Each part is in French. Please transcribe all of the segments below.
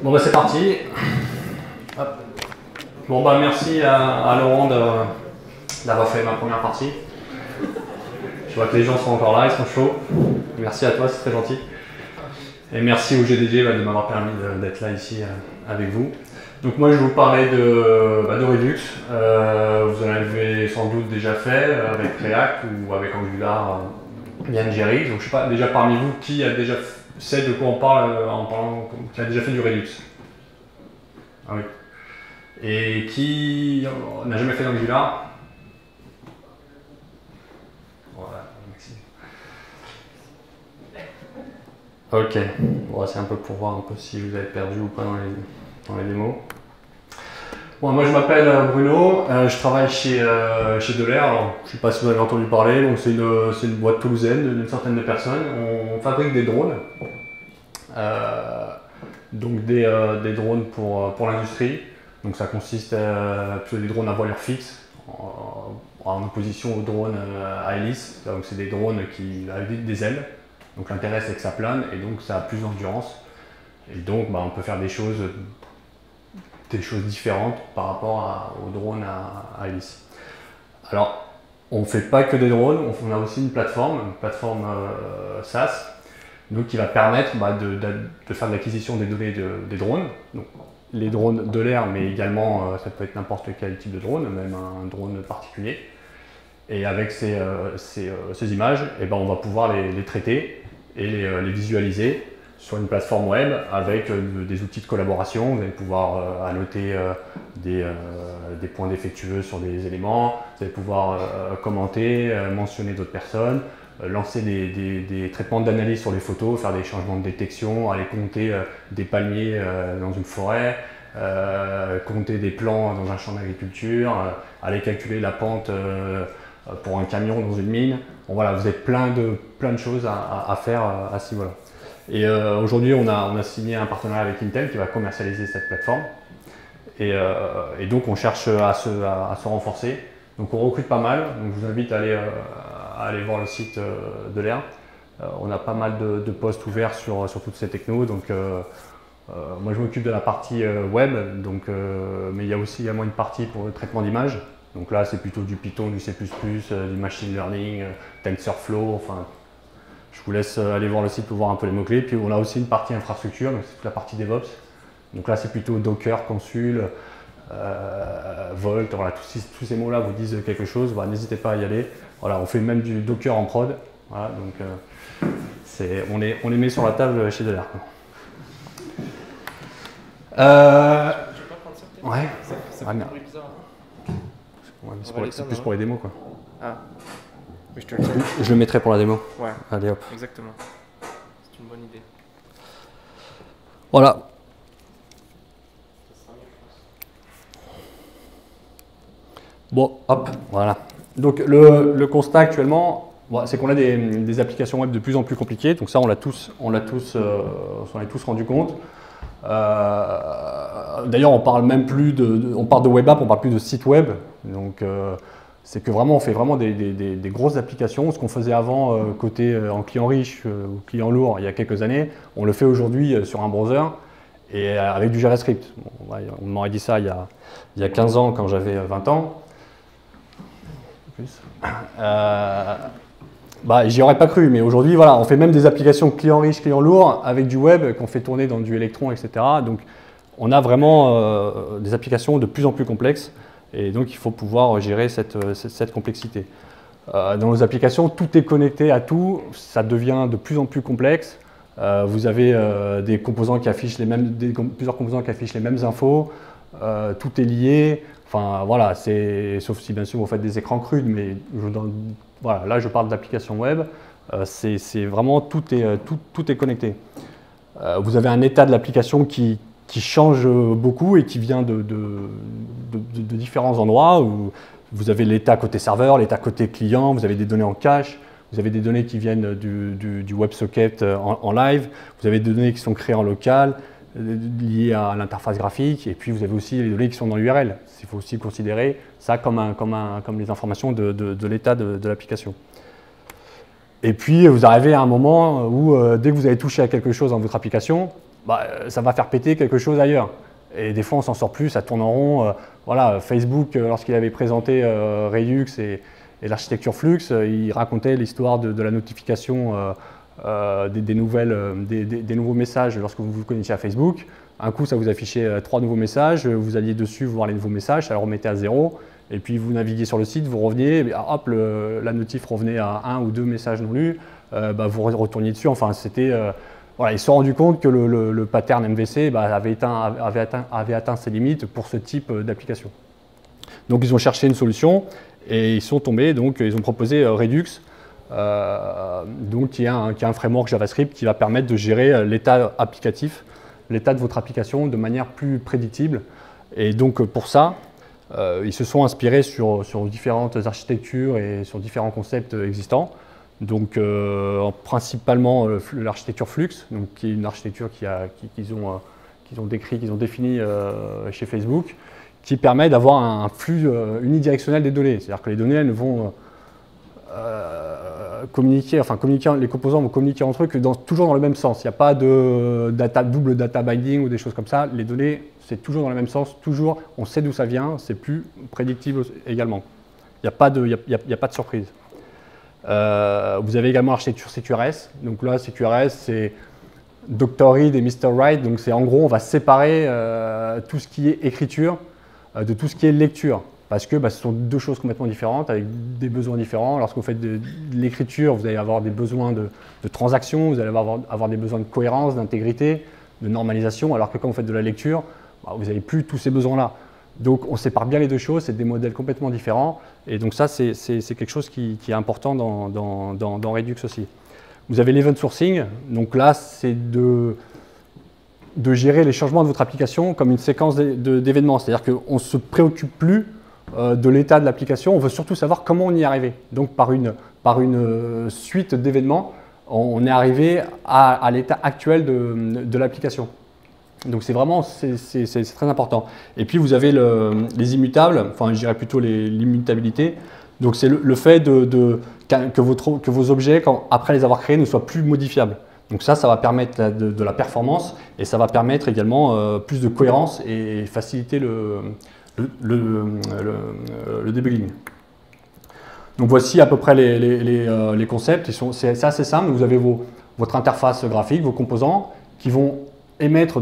Bon bah c'est parti. Hop. Bon bah merci à Laurent d'avoir fait ma première partie. Je vois que les gens sont encore là, ils sont chauds. Merci à toi, c'est très gentil. Et merci au GDG de m'avoir permis d'être là ici avec vous. Donc moi je vais vous parler de Redux. Vous en avez sans doute déjà fait avec React ou avec Angular via Jerry. Donc je ne sais pas, déjà parmi vous, qui a déjà sait de quoi on parle en parlant, qui a déjà fait du Redux? Ah oui. Et qui n'a jamais fait d'Angular? Voilà, merci. Ok, bon, c'est un peu pour voir un peu si vous avez perdu ou pas dans les démos. Bon, moi je m'appelle Bruno, je travaille chez Delair. Alors, je ne sais pas si vous avez entendu parler, donc c'est une boîte toulousaine d'une centaine de personnes. On fabrique des drones, donc des drones pour l'industrie. Donc ça consiste plutôt des drones à voilure fixe, en opposition aux drones à hélice. Donc c'est des drones avec des ailes. Donc l'intérêt c'est que ça plane et donc ça a plus d'endurance. Et donc on peut faire des choses différentes par rapport aux drones à hélice. Alors on ne fait pas que des drones, on a aussi une plateforme SaaS, donc qui va permettre de faire de l'acquisition des données des drones. Donc, les drones de l'air, mais également ça peut être n'importe quel type de drone, même un drone particulier. Et avec ces images, on va pouvoir les traiter et les visualiser sur une plateforme web avec des outils de collaboration. Vous allez pouvoir annoter des points défectueux sur des éléments, vous allez pouvoir commenter, mentionner d'autres personnes, lancer des traitements d'analyse sur les photos, faire des changements de détection, aller compter des palmiers dans une forêt, compter des plants dans un champ d'agriculture, aller calculer la pente pour un camion dans une mine. Bon, voilà, vous avez plein de choses à faire à ce niveau-là. Et aujourd'hui, on a signé un partenariat avec Intel qui va commercialiser cette plateforme. Et donc, on cherche à se renforcer. Donc, on recrute pas mal. Donc, je vous invite à aller voir le site de l'air. On a pas mal de postes ouverts sur toutes ces technos. Donc, moi, je m'occupe de la partie web. Donc, mais il y a aussi également une partie pour le traitement d'images. Donc là, c'est plutôt du Python, du C++, du machine learning, TensorFlow. Enfin, je vous laisse aller voir le site pour voir un peu les mots-clés. Puis on a aussi une partie infrastructure, donc c'est toute la partie DevOps. Donc là, c'est plutôt Docker, Consul, Volt. Voilà, tous ces mots-là vous disent quelque chose. Bah, n'hésitez pas à y aller. Voilà, on fait même du Docker en prod. Voilà, donc on les met sur la table chez Delair. Je vais pas prendre ça peut-être. Ouais. Ça fait un bruit bizarre. Ouais, c'est plus pour les démos, quoi. Ah. Mais je te le tiens. Je le mettrai pour la démo. Ouais. Allez hop. Exactement. C'est une bonne idée. Voilà. Ça sera mieux, je pense. Bon, hop, voilà. Donc le constat actuellement, c'est qu'on a des applications web de plus en plus compliquées. Donc ça, on s'en est tous rendu compte. D'ailleurs, on parle même plus on parle de web app, on parle plus de site web. Donc c'est que vraiment, on fait vraiment des grosses applications. Ce qu'on faisait avant côté en client riche ou client lourd il y a quelques années, on le fait aujourd'hui sur un browser et avec du JavaScript. Bon, ouais, on m'aurait dit ça il y a 15 ans quand j'avais 20 ans. J'y aurais pas cru, mais aujourd'hui, voilà, on fait même des applications client riche, client lourd avec du web qu'on fait tourner dans du Electron, etc. Donc, on a vraiment des applications de plus en plus complexes et donc il faut pouvoir gérer cette complexité. Dans nos applications, tout est connecté à tout, ça devient de plus en plus complexe. Vous avez des composants qui affichent plusieurs composants qui affichent les mêmes infos, tout est lié. Enfin voilà, sauf si bien sûr vous faites des écrans crudes, mais voilà, là je parle d'application web, c'est vraiment tout est connecté. Vous avez un état de l'application qui change beaucoup et qui vient de différents endroits. Où vous avez l'état côté serveur, l'état côté client, vous avez des données en cache, vous avez des données qui viennent du WebSocket en live, vous avez des données qui sont créées en local, liées à l'interface graphique, et puis vous avez aussi les données qui sont dans l'URL. Il faut aussi considérer ça comme les informations de l'état de l'application. Et puis vous arrivez à un moment où dès que vous avez touché à quelque chose dans votre application, ça va faire péter quelque chose ailleurs. Et des fois, on s'en sort plus, ça tourne en rond. Voilà, Facebook, lorsqu'il avait présenté Redux et l'architecture Flux, il racontait l'histoire de la notification des nouveaux messages lorsque vous vous connectiez à Facebook. Un coup, ça vous affichait 3 nouveaux messages, vous alliez dessus voir les nouveaux messages, ça le remettait à 0. Et puis vous naviguiez sur le site, vous reveniez, et hop, la notif revenait à 1 ou 2 messages non lus, vous retourniez dessus. Enfin, c'était... voilà, ils se sont rendus compte que le pattern MVC avait atteint ses limites pour ce type d'application. Donc ils ont cherché une solution et ils sont tombés, donc ils ont proposé Redux, donc qui est un framework JavaScript qui va permettre de gérer l'état applicatif, l'état de votre application de manière plus prédictible. Et donc pour ça, ils se sont inspirés sur différentes architectures et sur différents concepts existants. Donc principalement l'architecture Flux, donc, qui est une architecture qu'ils ont définie chez Facebook, qui permet d'avoir un flux unidirectionnel des données. C'est-à-dire que les données elles vont les composants vont communiquer entre eux toujours dans le même sens. Il n'y a pas de double data binding ou des choses comme ça. Les données, c'est toujours dans le même sens, toujours, on sait d'où ça vient, c'est plus prédictible également. Il n'y a pas de surprise. Vous avez également l'architecture CQRS. Donc là, CQRS, c'est Dr. Read et Mr. Write. Donc c'est en gros, on va séparer tout ce qui est écriture de tout ce qui est lecture. Parce que ce sont deux choses complètement différentes, avec des besoins différents. Lorsque vous faites de l'écriture, vous allez avoir des besoins de transaction, vous allez avoir des besoins de cohérence, d'intégrité, de normalisation, alors que quand vous faites de la lecture, vous n'avez plus tous ces besoins-là. Donc on sépare bien les deux choses, c'est des modèles complètement différents. Et donc ça, c'est quelque chose qui est important dans Redux aussi. Vous avez l'event sourcing, donc là, c'est de gérer les changements de votre application comme une séquence d'événements. C'est-à-dire qu'on ne se préoccupe plus de l'état de l'application, on veut surtout savoir comment on y est arrivé. Donc par une suite d'événements, on est arrivé à l'état actuel de l'application. Donc c'est très important. Et puis vous avez les immutables, enfin je dirais plutôt l'immutabilité. Donc c'est le fait que vos objets, après les avoir créés, ne soient plus modifiables. Donc ça va permettre de la performance et ça va permettre également plus de cohérence et faciliter le debugging. Donc voici à peu près les concepts. C'est assez simple. Vous avez votre interface graphique, vos composants qui vont émettre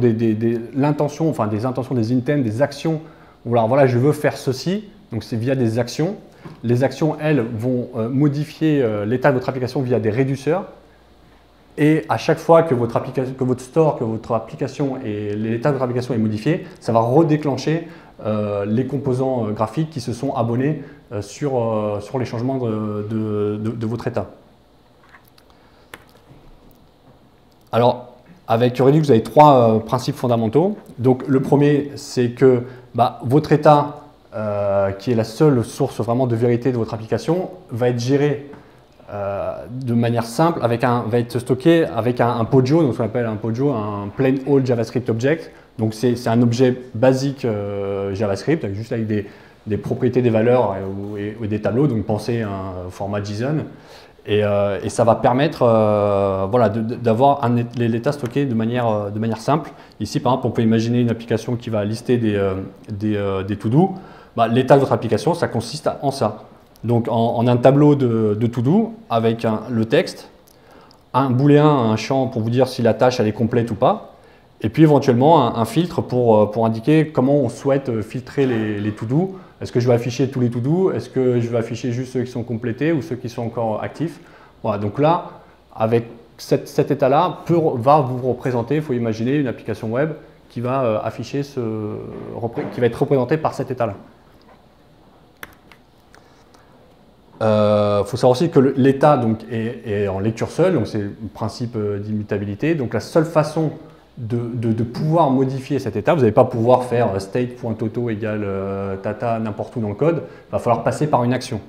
l'intention, enfin des intentions, des intents, des actions. Voilà, je veux faire ceci. Donc c'est via des actions. Les actions, elles, vont modifier l'état de votre application via des réducteurs. Et à chaque fois que votre application et l'état de votre application est modifié, ça va redéclencher les composants graphiques qui se sont abonnés sur les changements de votre état. Alors, avec Redux, vous avez 3 principes fondamentaux. Donc, le premier, c'est que votre état, qui est la seule source vraiment de vérité de votre application, va être géré de manière simple, va être stocké avec un POJO, donc ce qu'on appelle un POJO, un Plain Old JavaScript Object. Donc c'est un objet basique JavaScript, juste avec des propriétés, des valeurs et des tableaux, donc pensez à un format JSON. Et ça va permettre d'avoir l'état stocké de manière simple. Ici, par exemple, on peut imaginer une application qui va lister des to-do. L'état de votre application, ça consiste en ça. Donc en un tableau de to-do avec le texte, un booléen, un champ pour vous dire si la tâche elle est complète ou pas, et puis éventuellement un filtre pour indiquer comment on souhaite filtrer les to-do. Est-ce que je vais afficher tous les to-do? Est-ce que je vais afficher juste ceux qui sont complétés ou ceux qui sont encore actifs? Voilà, donc là, avec cet état-là, va vous représenter, il faut imaginer une application web qui va afficher qui va être représentée par cet état-là. Il faut savoir aussi que l'état est en lecture seule, donc c'est le principe d'immutabilité. Donc la seule façon de pouvoir modifier cet état, vous n'allez pas pouvoir faire state.toto égale tata n'importe où dans le code, il va falloir passer par une action.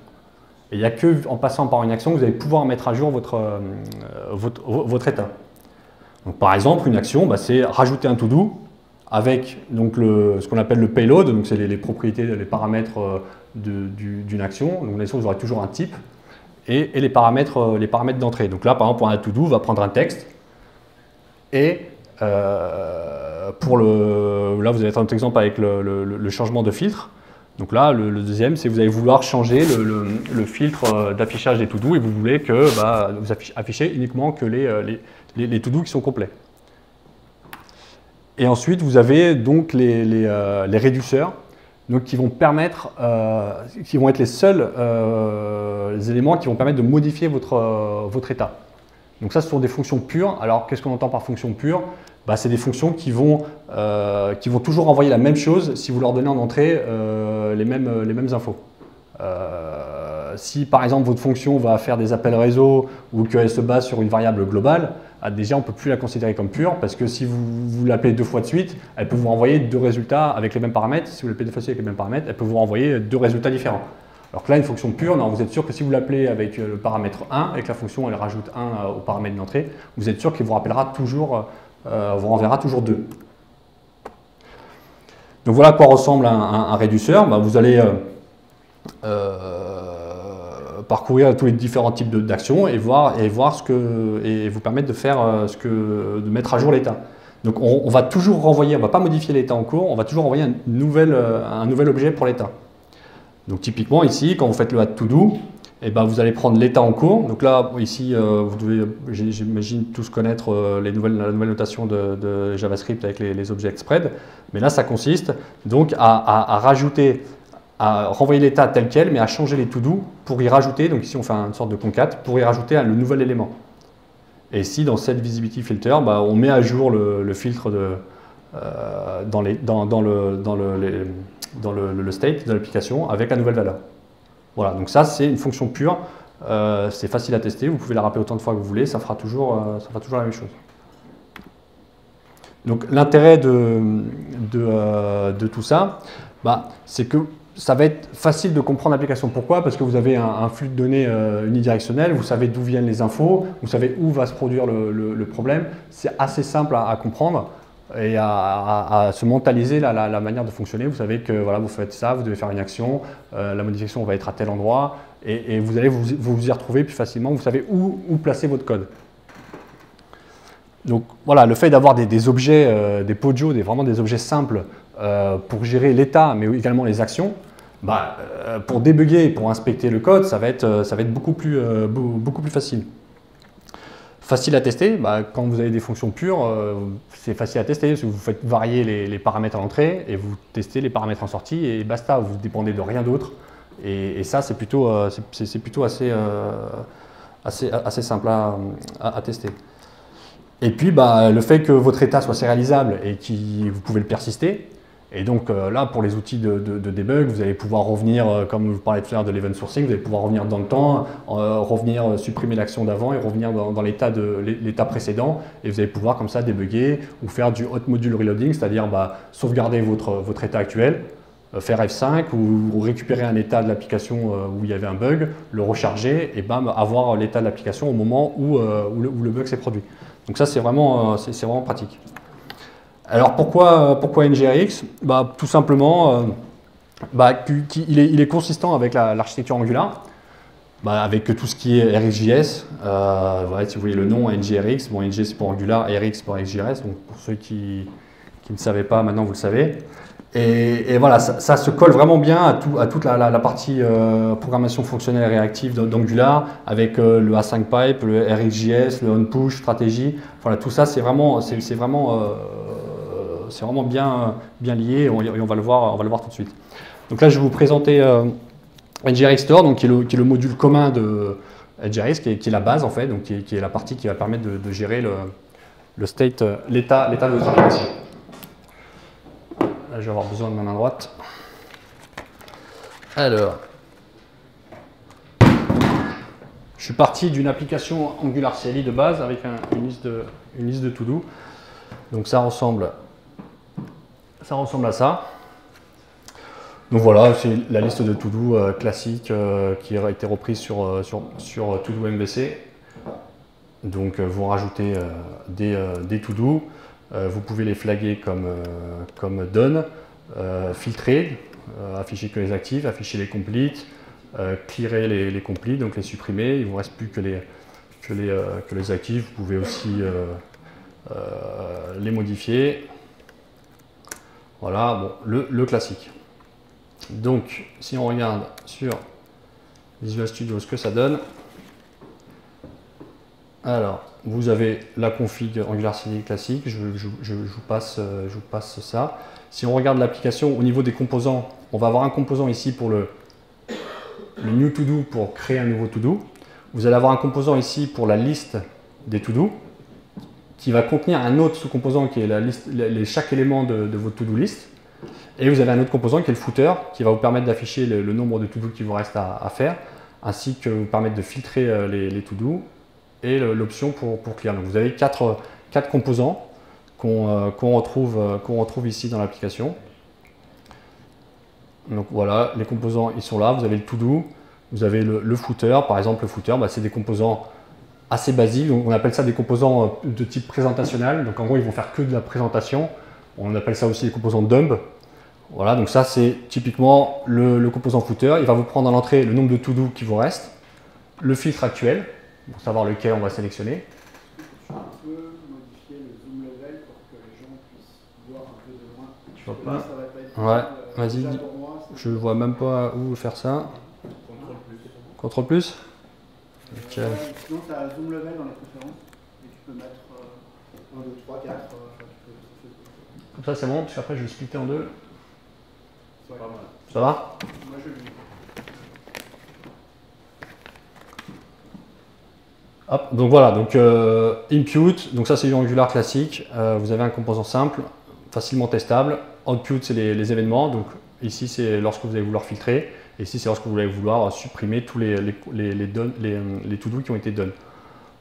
Et il n'y a qu'en passant par une action que vous allez pouvoir mettre à jour votre état. Donc, par exemple, une action, c'est rajouter un to-do avec donc, ce qu'on appelle le payload, donc c'est les propriétés, les paramètres d'une action. Donc l'action, vous aurez toujours un type et les paramètres d'entrée. Donc là, par exemple, pour un to-do, on va prendre un texte et Là, vous avez un autre exemple avec le changement de filtre. Donc là, le deuxième, c'est que vous allez vouloir changer le filtre d'affichage des to-do et vous voulez que vous affichez uniquement que les to-do qui sont complets. Et ensuite, vous avez donc les réduceurs, donc qui vont permettre, qui vont être les seuls éléments qui vont permettre de modifier votre état. Donc ça, ce sont des fonctions pures. Alors, qu'est-ce qu'on entend par fonction pure? C'est des fonctions qui vont toujours envoyer la même chose si vous leur donnez en entrée les mêmes infos. Si par exemple votre fonction va faire des appels réseau ou qu'elle se base sur une variable globale, déjà on ne peut plus la considérer comme pure parce que si vous l'appelez 2 fois de suite, elle peut vous renvoyer 2 résultats avec les mêmes paramètres. Si vous l'appelez 2 fois de suite avec les mêmes paramètres, elle peut vous renvoyer 2 résultats différents. Alors que là, une fonction pure, non, vous êtes sûr que si vous l'appelez avec le paramètre 1 et que la fonction elle rajoute 1 au paramètre d'entrée, vous êtes sûr qu'il vous rappellera toujours, vous renverra toujours 2. Donc voilà à quoi ressemble un réduceur. Vous allez parcourir tous les différents types d'actions et voir et vous permettre de faire de mettre à jour l'état. Donc on va toujours renvoyer, on ne va pas modifier l'état en cours, on va toujours renvoyer un nouvel objet pour l'état. Donc typiquement ici, quand vous faites le add to do, vous allez prendre l'état en cours. Donc là, ici, vous devez, j'imagine, tous connaître la nouvelle notation de JavaScript avec les objets spread. Mais là, ça consiste donc à rajouter, à renvoyer l'état tel quel, mais à changer les to-do pour y rajouter. Donc ici, on fait une sorte de concat pour y rajouter le nouvel élément. Et ici, dans cette visibility filter, on met à jour le filtre dans le state de l'application avec la nouvelle valeur. Voilà, donc ça c'est une fonction pure, c'est facile à tester, vous pouvez la rappeler autant de fois que vous voulez, ça fera toujours la même chose. Donc l'intérêt de tout ça, c'est que ça va être facile de comprendre l'application. Pourquoi? Parce que vous avez un flux de données unidirectionnel, vous savez d'où viennent les infos, vous savez où va se produire le problème, c'est assez simple à comprendre. Et à se mentaliser la manière de fonctionner. Vous savez que voilà, vous faites ça, vous devez faire une action, la modification va être à tel endroit, et vous allez vous y retrouver plus facilement, vous savez où placer votre code. Donc voilà, le fait d'avoir des objets, des POJO, vraiment des objets simples pour gérer l'état, mais également les actions, pour débugger et pour inspecter le code, ça va être beaucoup plus facile. Facile à tester, quand vous avez des fonctions pures, c'est facile à tester, parce que vous faites varier les paramètres à l'entrée et vous testez les paramètres en sortie et basta, vous dépendez de rien d'autre. Et ça, c'est plutôt assez simple à tester. Et puis, le fait que votre état soit sérialisable et que vous pouvez le persister, et donc là, pour les outils de debug, vous allez pouvoir revenir, comme je vous parlais tout à l'heure de l'event sourcing, vous allez pouvoir revenir dans le temps, supprimer l'action d'avant et revenir dans l'état précédent. Et vous allez pouvoir comme ça débugger ou faire du hot module reloading, c'est-à-dire sauvegarder votre état actuel, faire F5 ou récupérer un état de l'application où il y avait un bug, le recharger et avoir l'état de l'application au moment où le bug s'est produit. Donc ça, c'est vraiment pratique. Alors pourquoi NGRX? Tout simplement, il est consistant avec l'architecture Angular, avec tout ce qui est RxJS. Voilà, si vous voyez le nom NGRX, bon, NG c'est pour Angular, RX pour XJS, donc pour ceux qui ne savaient pas, maintenant vous le savez. Et voilà, ça se colle vraiment bien à toute la partie programmation fonctionnelle et réactive d'Angular, avec le Async Pipe, le RxJS, le OnPush, stratégie. Voilà, tout ça, c'est vraiment bien lié et on va le voir tout de suite. Donc là, je vais vous présenter NGRX Store, donc qui est le module commun de NGRX, qui est la base en fait, donc qui est la partie qui va permettre de gérer le state, l'état de votre application. Là, je vais avoir besoin de ma main droite. Alors, je suis parti d'une application Angular CLI de base avec une liste de to-do. Donc ça ressemble à ça. Donc voilà, c'est la liste de to-do classique qui a été reprise sur to-do MVC. Donc vous rajoutez des to-do. Vous pouvez les flaguer comme done, filtrer, afficher que les actifs, afficher les complete, clearer les complete, donc les supprimer. Il ne vous reste plus que les actifs. Vous pouvez aussi les modifier. Voilà, bon, le classique. Donc, si on regarde sur Visual Studio ce que ça donne, alors, vous avez la config Angular CD classique, je vous passe ça. Si on regarde l'application au niveau des composants, on va avoir un composant ici pour le new to do pour créer un nouveau to do. Vous allez avoir un composant ici pour la liste des to do qui va contenir un autre sous-composant qui est la liste, chaque élément de votre to do list. Et vous avez un autre composant qui est le footer qui va vous permettre d'afficher le nombre de to do qui vous reste à faire, ainsi que vous permettre de filtrer les to do et l'option pour clear. Donc vous avez quatre composants qu'on retrouve ici dans l'application. Donc voilà, les composants ils sont là, vous avez le to do, vous avez le footer, par exemple le footer, c'est des composants assez basiques, donc on appelle ça des composants de type présentationnel, donc en gros ils vont faire que de la présentation, on appelle ça aussi des composants dumb. Voilà, donc ça c'est typiquement le composant footer, il va vous prendre à l'entrée le nombre de to do qui vous reste, le filtre actuel, pour savoir lequel on va sélectionner. Tu peux modifier le zoom level pour que les gens puissent voir un peu de loin. Je vois pas. Ça va pas être Ouais, possible. vas-y. Pour moi, Je vois même pas où faire ça. CTRL plus. Ok. Sinon, tu as zoom level dans les préférences et tu peux mettre 1, 2, 3, 4. Comme ça c'est bon, parce qu'après je vais splitter en deux. C'est pas mal. Ça va? Moi je l'ai. Hop, donc voilà, donc input, donc ça c'est du Angular classique, vous avez un composant simple, facilement testable. Output c'est les événements, donc ici c'est lorsque vous allez vouloir filtrer, et ici c'est lorsque vous allez vouloir supprimer tous les to-do qui ont été done.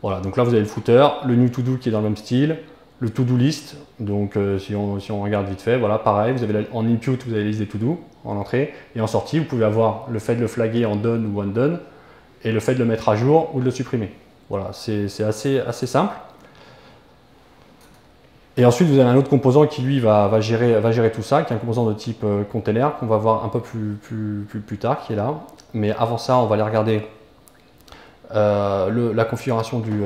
Voilà, donc là vous avez le footer, le new to-do qui est dans le même style, le to-do list, donc si on regarde vite fait, voilà pareil, vous avez en input vous avez la liste des to-do en entrée, et en sortie vous pouvez avoir le fait de le flaguer en done ou undone, et le fait de le mettre à jour ou de le supprimer. Voilà, c'est assez simple. Et ensuite, vous avez un autre composant qui, lui, va gérer tout ça, qui est un composant de type container, qu'on va voir un peu plus tard, qui est là. Mais avant ça, on va aller regarder la configuration du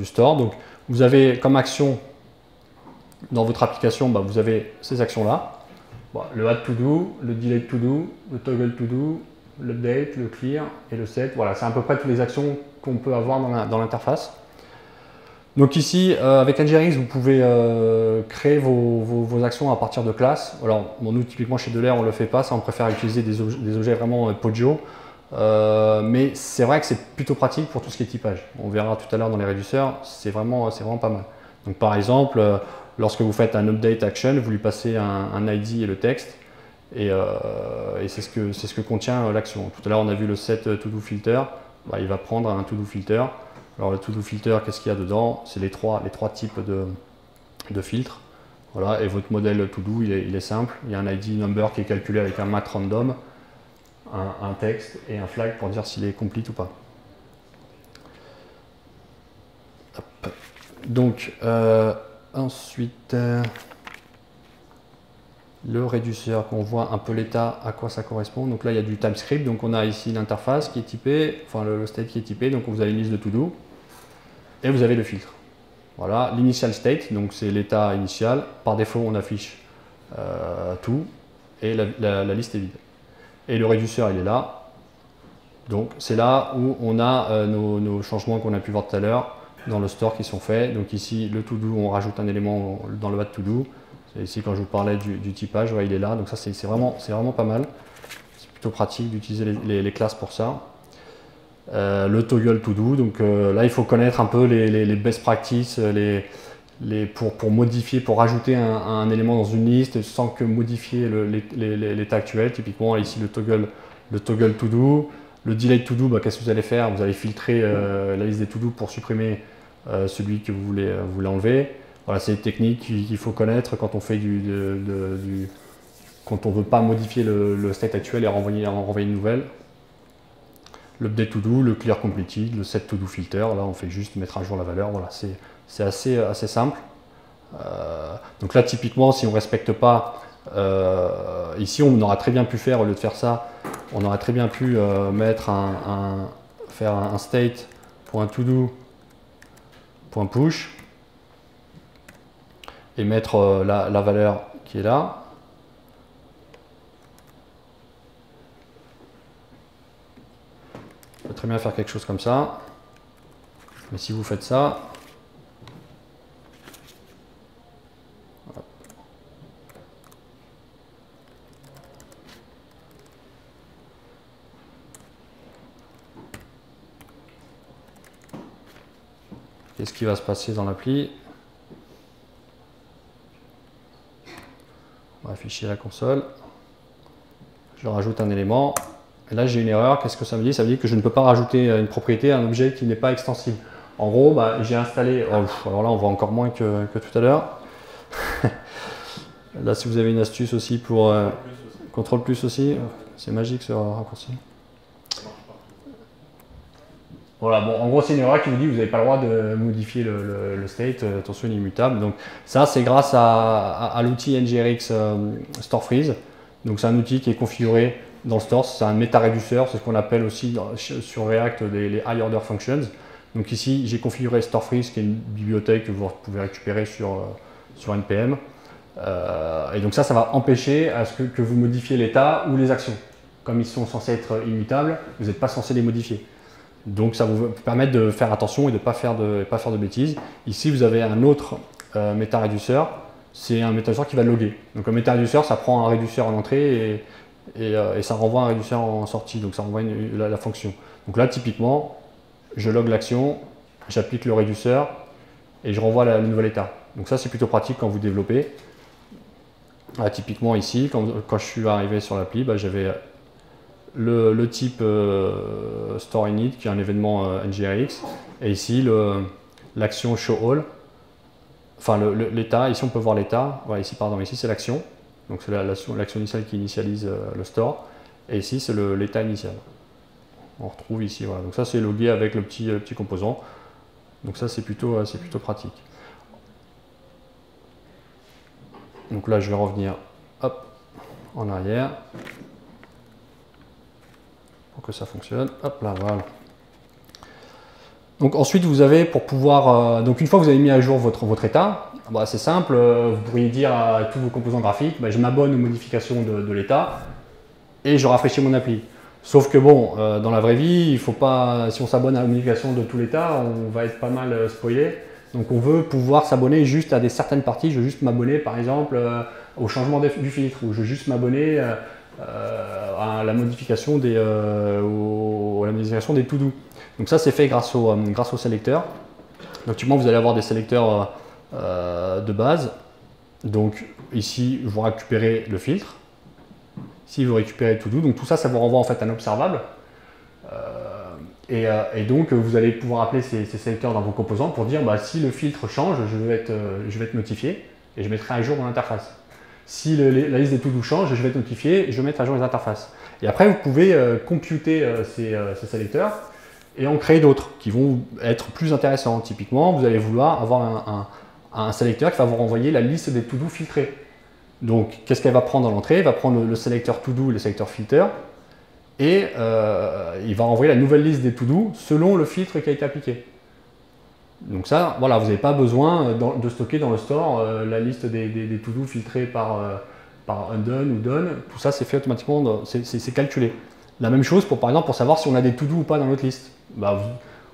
store. Donc, vous avez comme action, dans votre application, vous avez ces actions-là. Le add to do, le delete to do, le toggle to do, l'update, le clear et le set. Voilà, c'est à peu près toutes les actions qu'on peut avoir dans l'interface. Donc ici, avec NGRX, vous pouvez créer vos actions à partir de classes. Alors, nous, typiquement chez Delair, on ne le fait pas, ça, on préfère utiliser des objets vraiment Podio. Mais c'est vrai que c'est plutôt pratique pour tout ce qui est typage. On verra tout à l'heure dans les réducteurs, c'est vraiment pas mal. Donc par exemple, lorsque vous faites un update action, vous lui passez un ID et le texte. Et c'est ce que contient l'action. Tout à l'heure, on a vu le set to-do filter. Il va prendre un to-do filter. Alors le to-do filter, qu'est-ce qu'il y a dedans? C'est les trois types de filtres. Voilà, et votre modèle to-do, il est simple. Il y a un ID number qui est calculé avec un mat random, un texte et un flag pour dire s'il est complete ou pas. Hop. Donc, ensuite, le réducteur, qu'on voit un peu l'état, à quoi ça correspond. Donc là, il y a du TypeScript. Donc on a ici l'interface qui est typée, enfin le state qui est typé. Donc vous avez une liste de to-do et vous avez le filtre. Voilà, l'initial state, donc c'est l'état initial. Par défaut, on affiche tout et la liste est vide. Et le réducteur, il est là. Donc c'est là où on a nos changements qu'on a pu voir tout à l'heure dans le store qui sont faits. Donc ici, le to-do, on rajoute un élément dans le add to-do. Ici, quand je vous parlais du typage, il est là. Donc ça, c'est vraiment pas mal. C'est plutôt pratique d'utiliser les classes pour ça. Le toggle to do, donc là, il faut connaître un peu les best practices pour modifier, pour rajouter un élément dans une liste sans que modifier l'état actuel. Typiquement, ici, le toggle to do. Le delete to do, qu'est-ce que vous allez faire? Vous allez filtrer la liste des to do pour supprimer celui que vous voulez enlever. Voilà, c'est des techniques qu'il faut connaître quand on fait quand on ne veut pas modifier le state actuel et renvoyer une nouvelle. L'update to do, le clear completed, le set to do filter, là on fait juste mettre à jour la valeur. Voilà, c'est assez simple. Donc là, typiquement, si on ne respecte pas, ici on aurait très bien pu faire, au lieu de faire ça, on aurait très bien pu mettre faire un state.todo.push. et mettre la valeur qui est là. On peut très bien faire quelque chose comme ça. Mais si vous faites ça, qu'est-ce qui va se passer dans l'appli? On va afficher la console. Je rajoute un élément. Et là, j'ai une erreur. Qu'est-ce que ça me dit? Ça me dit que je ne peux pas rajouter une propriété à un objet qui n'est pas extensible. En gros, bah, j'ai installé... Oh, alors là, on voit encore moins que tout à l'heure. Là, si vous avez une astuce aussi pour... Contrôle plus aussi. C'est magique ce raccourci. Voilà, bon, en gros, c'est une erreur qui vous dit que vous n'avez pas le droit de modifier le state, attention, il est immutable. Donc, ça, c'est grâce à l'outil NGRX Store Freeze. Donc, c'est un outil qui est configuré dans le store, c'est un méta-réduceur, c'est ce qu'on appelle aussi sur React les high order functions. Donc, ici, j'ai configuré Store Freeze, qui est une bibliothèque que vous pouvez récupérer sur NPM. Et donc, ça va empêcher à ce que vous modifiez l'état ou les actions. Comme ils sont censés être immutables, vous n'êtes pas censé les modifier. Donc ça vous permet de faire attention et de ne pas faire de bêtises. Ici vous avez un autre méta-réduceur, c'est un méta-réduceur qui va loguer. Donc un méta-réduceur, ça prend un réduceur en entrée et ça renvoie un réduceur en sortie, donc ça renvoie la fonction. Donc là typiquement, je log l'action, j'applique le réduceur et je renvoie le nouvel état. Donc ça c'est plutôt pratique quand vous développez. Là, typiquement ici, quand je suis arrivé sur l'appli, bah, j'avais le type store init qui est un événement NGRX et ici l'action show all, enfin l'état, ici on peut voir l'état, voilà, ici pardon, ici c'est l'action, donc c'est l'action initiale qui initialise le store et ici c'est l'état initial. On retrouve ici, voilà, donc ça c'est logué avec le petit composant, donc ça c'est plutôt pratique. Donc là je vais revenir hop, en arrière. Pour que ça fonctionne. Hop là, voilà. Donc ensuite, vous avez pour pouvoir... donc une fois que vous avez mis à jour votre état, bah, c'est simple, vous pourriez dire à tous vos composants graphiques, bah, je m'abonne aux modifications de l'état et je rafraîchis mon appli. Sauf que bon, dans la vraie vie, il faut pas, si on s'abonne à la modification de tout l'état, on va être pas mal spoilé. Donc on veut pouvoir s'abonner juste à certaines parties. Je veux juste m'abonner par exemple au changement du filtre, ou je veux juste m'abonner à la modification des to-do. Donc ça c'est fait grâce au sélecteur. Donc typiquement vous allez avoir des sélecteurs de base. Donc ici vous récupérez le filtre. Ici vous récupérez to-do. Donc tout ça, ça vous renvoie en fait un observable. Et donc vous allez pouvoir appeler ces sélecteurs dans vos composants pour dire bah, si le filtre change, je vais être notifié et je mettrai à jour mon interface. Si la liste des to-do change, je vais être notifié et je vais mettre à jour les interfaces. Et après, vous pouvez computer ces sélecteurs et en créer d'autres qui vont être plus intéressants. Typiquement, vous allez vouloir avoir un sélecteur qui va vous renvoyer la liste des to-do filtrés. Donc, qu'est-ce qu'elle va prendre dans l'entrée? Elle va prendre le sélecteur to-do et le sélecteur filter et il va renvoyer la nouvelle liste des to-do selon le filtre qui a été appliqué. Donc ça, voilà, vous n'avez pas besoin de stocker dans le store la liste des to-do filtrés par undone ou done. Tout ça, c'est fait automatiquement, c'est calculé. La même chose par exemple, pour savoir si on a des to-do ou pas dans notre liste. Bah,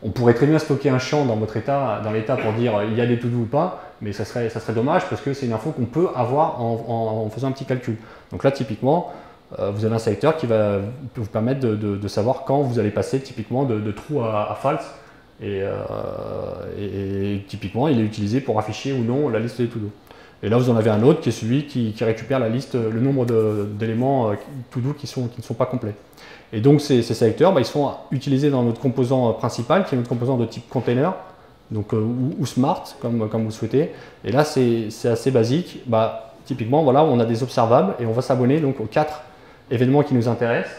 on pourrait très bien stocker un champ dans votre état, dans l'état pour dire il y a des to-do ou pas, mais ça serait dommage parce que c'est une info qu'on peut avoir en faisant un petit calcul. Donc là, typiquement, vous avez un sélecteur qui va vous permettre de savoir quand vous allez passer typiquement de true à false. Et typiquement, il est utilisé pour afficher ou non la liste des to-do. Et là, vous en avez un autre qui est celui qui récupère la liste, le nombre d'éléments to-do qui ne sont pas complets. Et donc, ces sélecteurs, bah, ils sont utilisés dans notre composant principal, qui est notre composant de type container, donc, ou smart, comme vous souhaitez. Et là, c'est assez basique. Bah, typiquement, voilà, on a des observables et on va s'abonner donc aux 4 événements qui nous intéressent,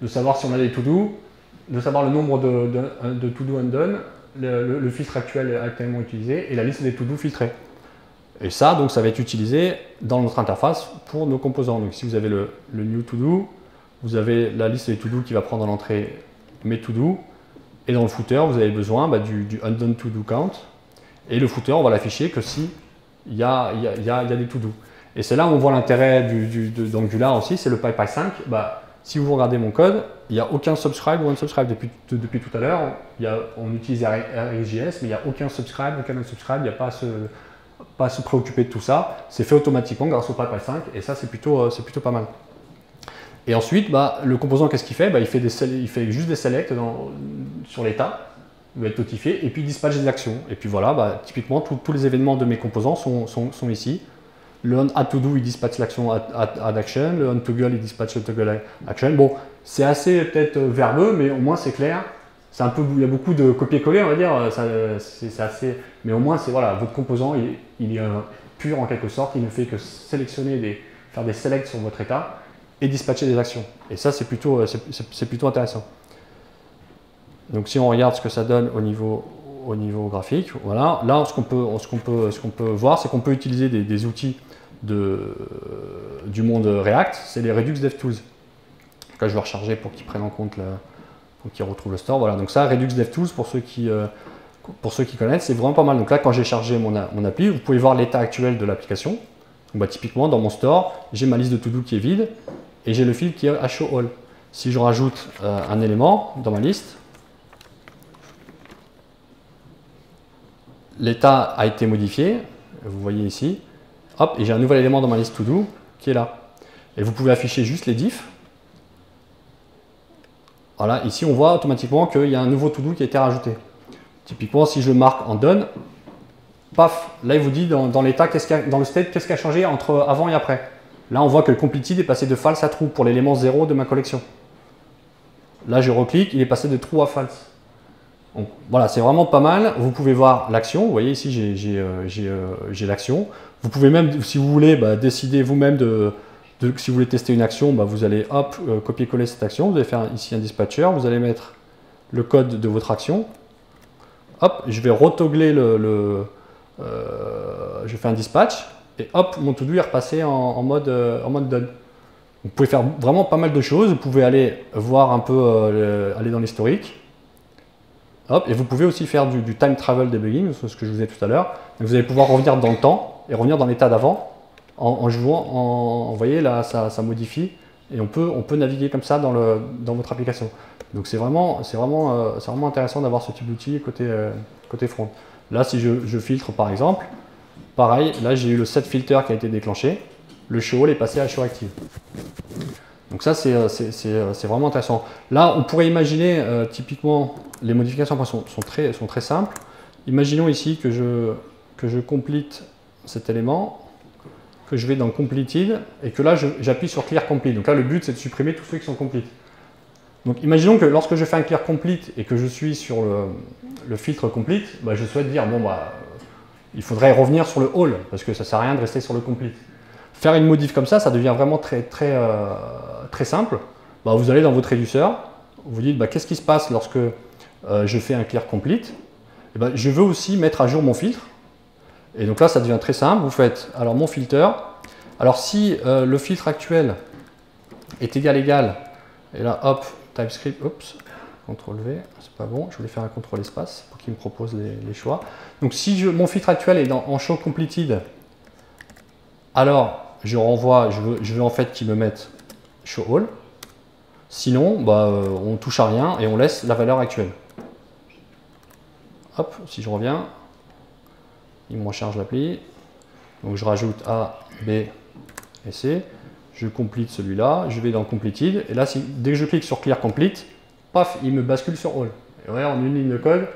de savoir si on a des to-do, de savoir le nombre de to-do undone, le filtre actuellement utilisé et la liste des to-do filtrés. Et ça, donc, ça va être utilisé dans notre interface pour nos composants. Donc ici, vous avez le new to-do, vous avez la liste des to-do qui va prendre en entrée mes to-do, et dans le footer, vous avez besoin du undone to-do count. Et le footer, on va l'afficher que si il y a des to-do. Et c'est là où on voit l'intérêt d'Angular aussi, c'est le PyPy 5. Bah, si vous regardez mon code, il n'y a aucun subscribe ou unsubscribe. Depuis tout à l'heure, on utilise RxJS, mais il n'y a aucun subscribe, aucun unsubscribe, il n'y a pas à se préoccuper de tout ça. C'est fait automatiquement grâce au PyPy 5, et ça, c'est plutôt pas mal. Et ensuite, bah, le composant, qu'est-ce qu'il fait? Bah, il fait juste des selects sur l'état, il va être notifié, et puis il dispatche des actions. Et puis voilà, bah, typiquement, tous les événements de mes composants sont ici. Le onAddToDo, il dispatche l'action addAction, le onToggle, il dispatche le toggle action. Bon, c'est assez peut-être verbeux, mais au moins c'est clair. C'est un peu, il y a beaucoup de copier-coller, on va dire. C'est assez, mais au moins, c'est voilà, votre composant, il est pur en quelque sorte. Il ne fait que sélectionner, faire des selects sur votre état et dispatcher des actions. Et ça, c'est plutôt intéressant. Donc, si on regarde ce que ça donne au niveau graphique, voilà. Là, ce qu'on peut voir, c'est qu'on peut utiliser des outils du monde React, c'est les Redux DevTools. Donc là, je vais recharger pour qu'ils prennent en compte, pour qu'ils retrouvent le store. Voilà, donc ça, Redux DevTools, pour ceux qui connaissent, c'est vraiment pas mal. Donc là, quand j'ai chargé mon appli, vous pouvez voir l'état actuel de l'application. Bah, typiquement, dans mon store, j'ai ma liste de to-do qui est vide et j'ai le fil qui est à show all. Si je rajoute un élément dans ma liste, l'état a été modifié, vous voyez ici, hop, et j'ai un nouvel élément dans ma liste to-do qui est là. Et vous pouvez afficher juste les diffs. Voilà, ici on voit automatiquement qu'il y a un nouveau to-do qui a été rajouté. Typiquement, si je le marque en done, paf, là il vous dit dans l'état, dans le state, qu'est-ce qui a changé entre avant et après. Là on voit que le completed est passé de false à true pour l'élément 0 de ma collection. Là je reclique, il est passé de true à false. Donc, voilà, c'est vraiment pas mal. Vous pouvez voir l'action. Vous voyez ici, j'ai l'action. Vous pouvez même, si vous voulez, bah, décider vous-même si vous voulez tester une action, bah, vous allez hop, copier-coller cette action. Vous allez faire ici un dispatcher. Vous allez mettre le code de votre action. Hop, je vais retoggler je fais un dispatch. Et hop, mon to-do est repassé en mode done. Vous pouvez faire vraiment pas mal de choses. Vous pouvez aller voir un peu, aller dans l'historique. Hop, et vous pouvez aussi faire du time travel debugging, ce que je vous ai dit tout à l'heure. Vous allez pouvoir revenir dans le temps et revenir dans l'état d'avant en jouant. Vous voyez là, ça modifie et on peut naviguer comme ça dans votre application. Donc c'est vraiment intéressant d'avoir ce type d'outil côté front. Là, si je filtre par exemple, pareil, là j'ai eu le set filter qui a été déclenché, le show all est passé à show active. Donc ça, c'est vraiment intéressant. Là, on pourrait imaginer, typiquement, les modifications sont très simples. Imaginons ici que je complete cet élément, que je vais dans completed, et que là, j'appuie sur clear complete. Donc là, le but, c'est de supprimer tous ceux qui sont complete. Donc imaginons que lorsque je fais un clear complete et que je suis sur le filtre complete, bah, je souhaite dire, bon, bah, il faudrait revenir sur le all, parce que ça ne sert à rien de rester sur le complete. Faire une modif comme ça devient vraiment très simple. Bah, vous allez dans votre réduceur, vous dites bah, qu'est-ce qui se passe lorsque je fais un clear complete. Et bah, je veux aussi mettre à jour mon filtre. Et donc là, ça devient très simple. Vous faites alors mon filter. Alors si le filtre actuel est égal, et là, hop, TypeScript, oups, CTRL V, c'est pas bon, je voulais faire un CTRL espace pour qu'il me propose les choix. Donc si mon filtre actuel est en show completed, alors je renvoie, je veux en fait qu'il me mette show all. Sinon, bah, on touche à rien et on laisse la valeur actuelle. Hop, si je reviens, il me recharge l'appli. Donc je rajoute A, B et C. Je complete celui-là, je vais dans completed. Et là, dès que je clique sur clear complete, paf, il me bascule sur all. Et ouais, en une ligne de code,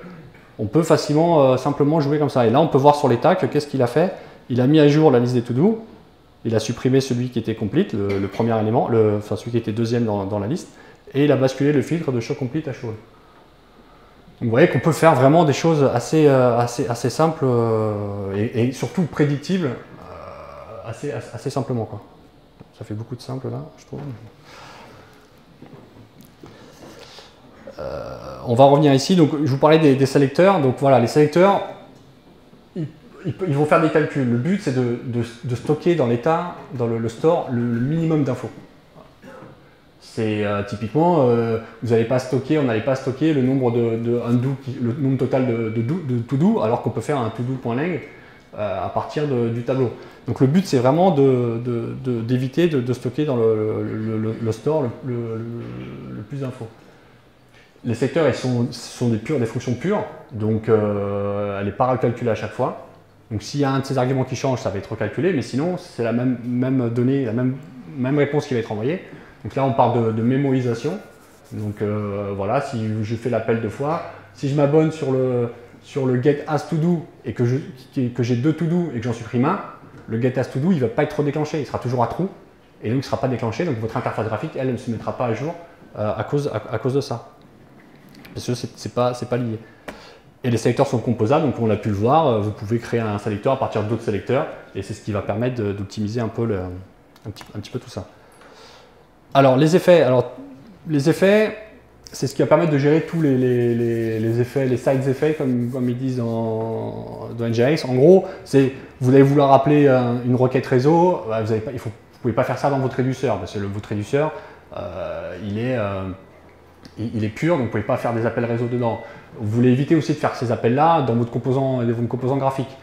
on peut facilement, simplement jouer comme ça. Et là, on peut voir sur l'état que qu'est-ce qu'il a fait. Il a mis à jour la liste des to-do. Il a supprimé celui qui était complete, le premier élément, enfin celui qui était deuxième dans la liste, et il a basculé le filtre de show complete à show all. Donc vous voyez qu'on peut faire vraiment des choses assez simples et surtout prédictibles assez simplement, quoi. Ça fait beaucoup de simple là, je trouve. On va revenir ici. Donc je vous parlais des sélecteurs. Donc voilà, les sélecteurs, ils vont faire des calculs. Le but, c'est de stocker dans l'état, dans le store, le minimum d'infos. C'est typiquement, vous n'allez pas stocker, on n'allait pas stocker le nombre le nombre total de to-do, alors qu'on peut faire un to-do.lang à partir du tableau. Donc le but, c'est vraiment d'éviter de stocker dans le store le plus d'infos. Les secteurs, ils sont des fonctions pures, donc elle n'est pas recalculée à chaque fois. Donc s'il y a un de ces arguments qui change, ça va être recalculé, mais sinon, c'est la même donnée, la même réponse qui va être envoyée. Donc là, on parle de mémorisation. Donc voilà, si je fais l'appel 2 fois, si je m'abonne sur le get as to do et que j'ai 2 to do et que j'en supprime un, le get as to do, il ne va pas être déclenché, il sera toujours à true et donc il ne sera pas déclenché. Donc votre interface graphique, elle ne se mettra pas à jour à cause de ça. Parce que c'est pas lié. Et les sélecteurs sont composables, donc on l'a pu le voir, vous pouvez créer un sélecteur à partir d'autres sélecteurs et c'est ce qui va permettre d'optimiser un peu un petit peu tout ça. Alors les effets, c'est ce qui va permettre de gérer tous les effets, les side effets comme ils disent dans NGRX. En gros, vous allez vouloir appeler une requête réseau, vous ne pouvez pas faire ça dans votre réduceur parce que votre réduceur il est pur, donc vous ne pouvez pas faire des appels réseau dedans. Vous voulez éviter aussi de faire ces appels-là dans votre composant graphique.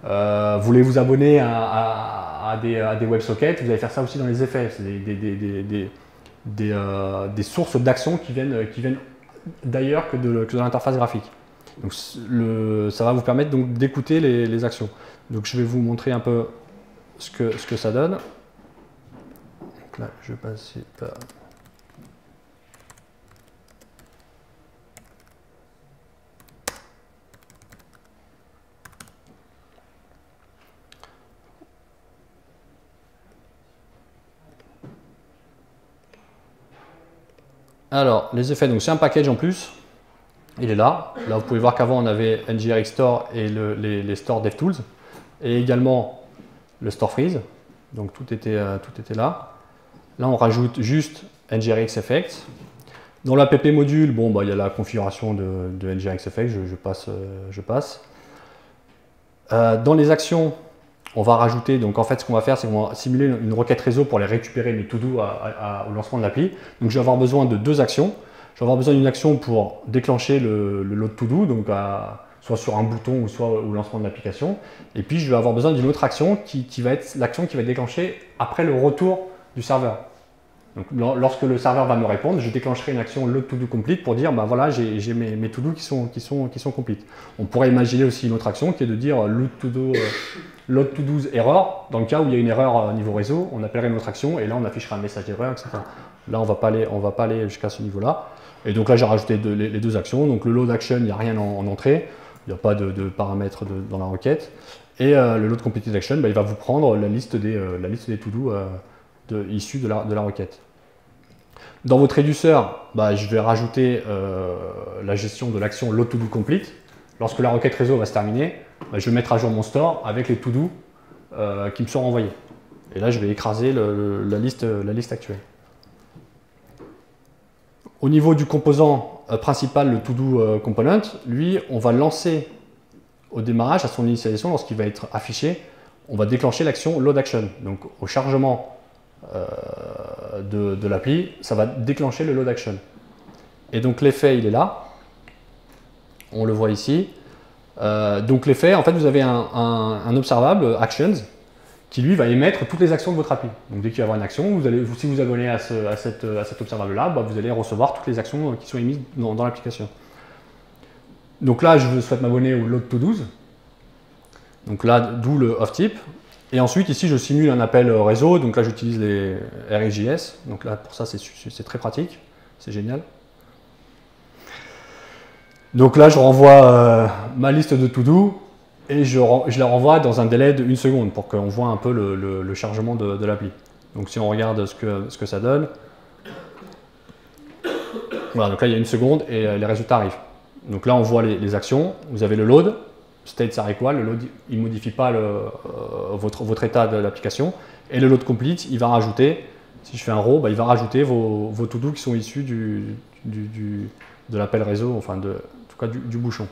Vous voulez vous abonner à des WebSockets, vous allez faire ça aussi dans les effets. C'est des sources d'actions qui viennent d'ailleurs que de l'interface graphique. Donc ça va vous permettre d'écouter les actions. Donc je vais vous montrer un peu ce que ça donne. Donc là, je vais passer par... Alors, les effets, donc c'est un package en plus, il est là. Là, vous pouvez voir qu'avant, on avait NGRX Store et les stores DevTools, et également le Store Freeze, donc tout était là. Là, on rajoute juste NGRX Effects. Dans l'app module, bon, il y a la configuration de NGRX Effects, je passe. Dans les actions, on va rajouter, donc en fait ce qu'on va faire, c'est qu'on va simuler une requête réseau pour les récupérer mes to-do au lancement de l'appli. Donc je vais avoir besoin de 2 actions. Je vais avoir besoin d'une action pour déclencher le load to-do, donc soit sur un bouton ou soit au lancement de l'application. Et puis je vais avoir besoin d'une autre action qui va être l'action qui va être déclenchée après le retour du serveur. Donc lorsque le serveur va me répondre, je déclencherai une action load to do complete pour dire voilà, j'ai mes to do qui sont complete. On pourrait imaginer aussi une autre action qui est de dire load to do's error. Dans le cas où il y a une erreur niveau réseau, on appellerait une autre action et là on affichera un message d'erreur, etc. Là on va pas aller jusqu'à ce niveau-là. Et donc là j'ai rajouté les 2 actions. Donc le load action, il n'y a rien en entrée, il n'y a pas de paramètres dans la requête. Et le load completed action, il va vous prendre la liste des to do issus de la requête. Dans votre réduceur, je vais rajouter la gestion de l'action load to do complete. Lorsque la requête réseau va se terminer, je vais mettre à jour mon store avec les to do qui me sont renvoyés. Et là, je vais écraser la liste actuelle. Au niveau du composant principal, le to do component, lui, on va lancer au démarrage, à son initialisation, lorsqu'il va être affiché, on va déclencher l'action load action. Donc au chargement de l'appli, ça va déclencher le load action. Et donc l'effet, il est là. On le voit ici. Donc l'effet, en fait, vous avez un observable actions qui lui va émettre toutes les actions de votre appli. Donc dès qu'il va y avoir une action, si vous abonnez à cet observable-là, vous allez recevoir toutes les actions qui sont émises dans l'application. Donc là, je souhaite m'abonner au load to do's. Donc là, d'où le off type. Et ensuite, ici, je simule un appel réseau. Donc là, j'utilise les RxJS. Donc là, pour ça, c'est très pratique. C'est génial. Donc là, je renvoie ma liste de to-do et je la renvoie dans un délai de 1 seconde pour qu'on voit un peu le chargement de l'appli. Donc si on regarde ce que ça donne, voilà, donc là, il y a 1 seconde et les résultats arrivent. Donc là, on voit les actions. Vous avez le load. State, ça quoi? Le load, il ne modifie pas votre état de l'application. Et le load complete, il va rajouter, si je fais un row, il va rajouter vos to-do qui sont issus de l'appel réseau, enfin en tout cas du bouchon.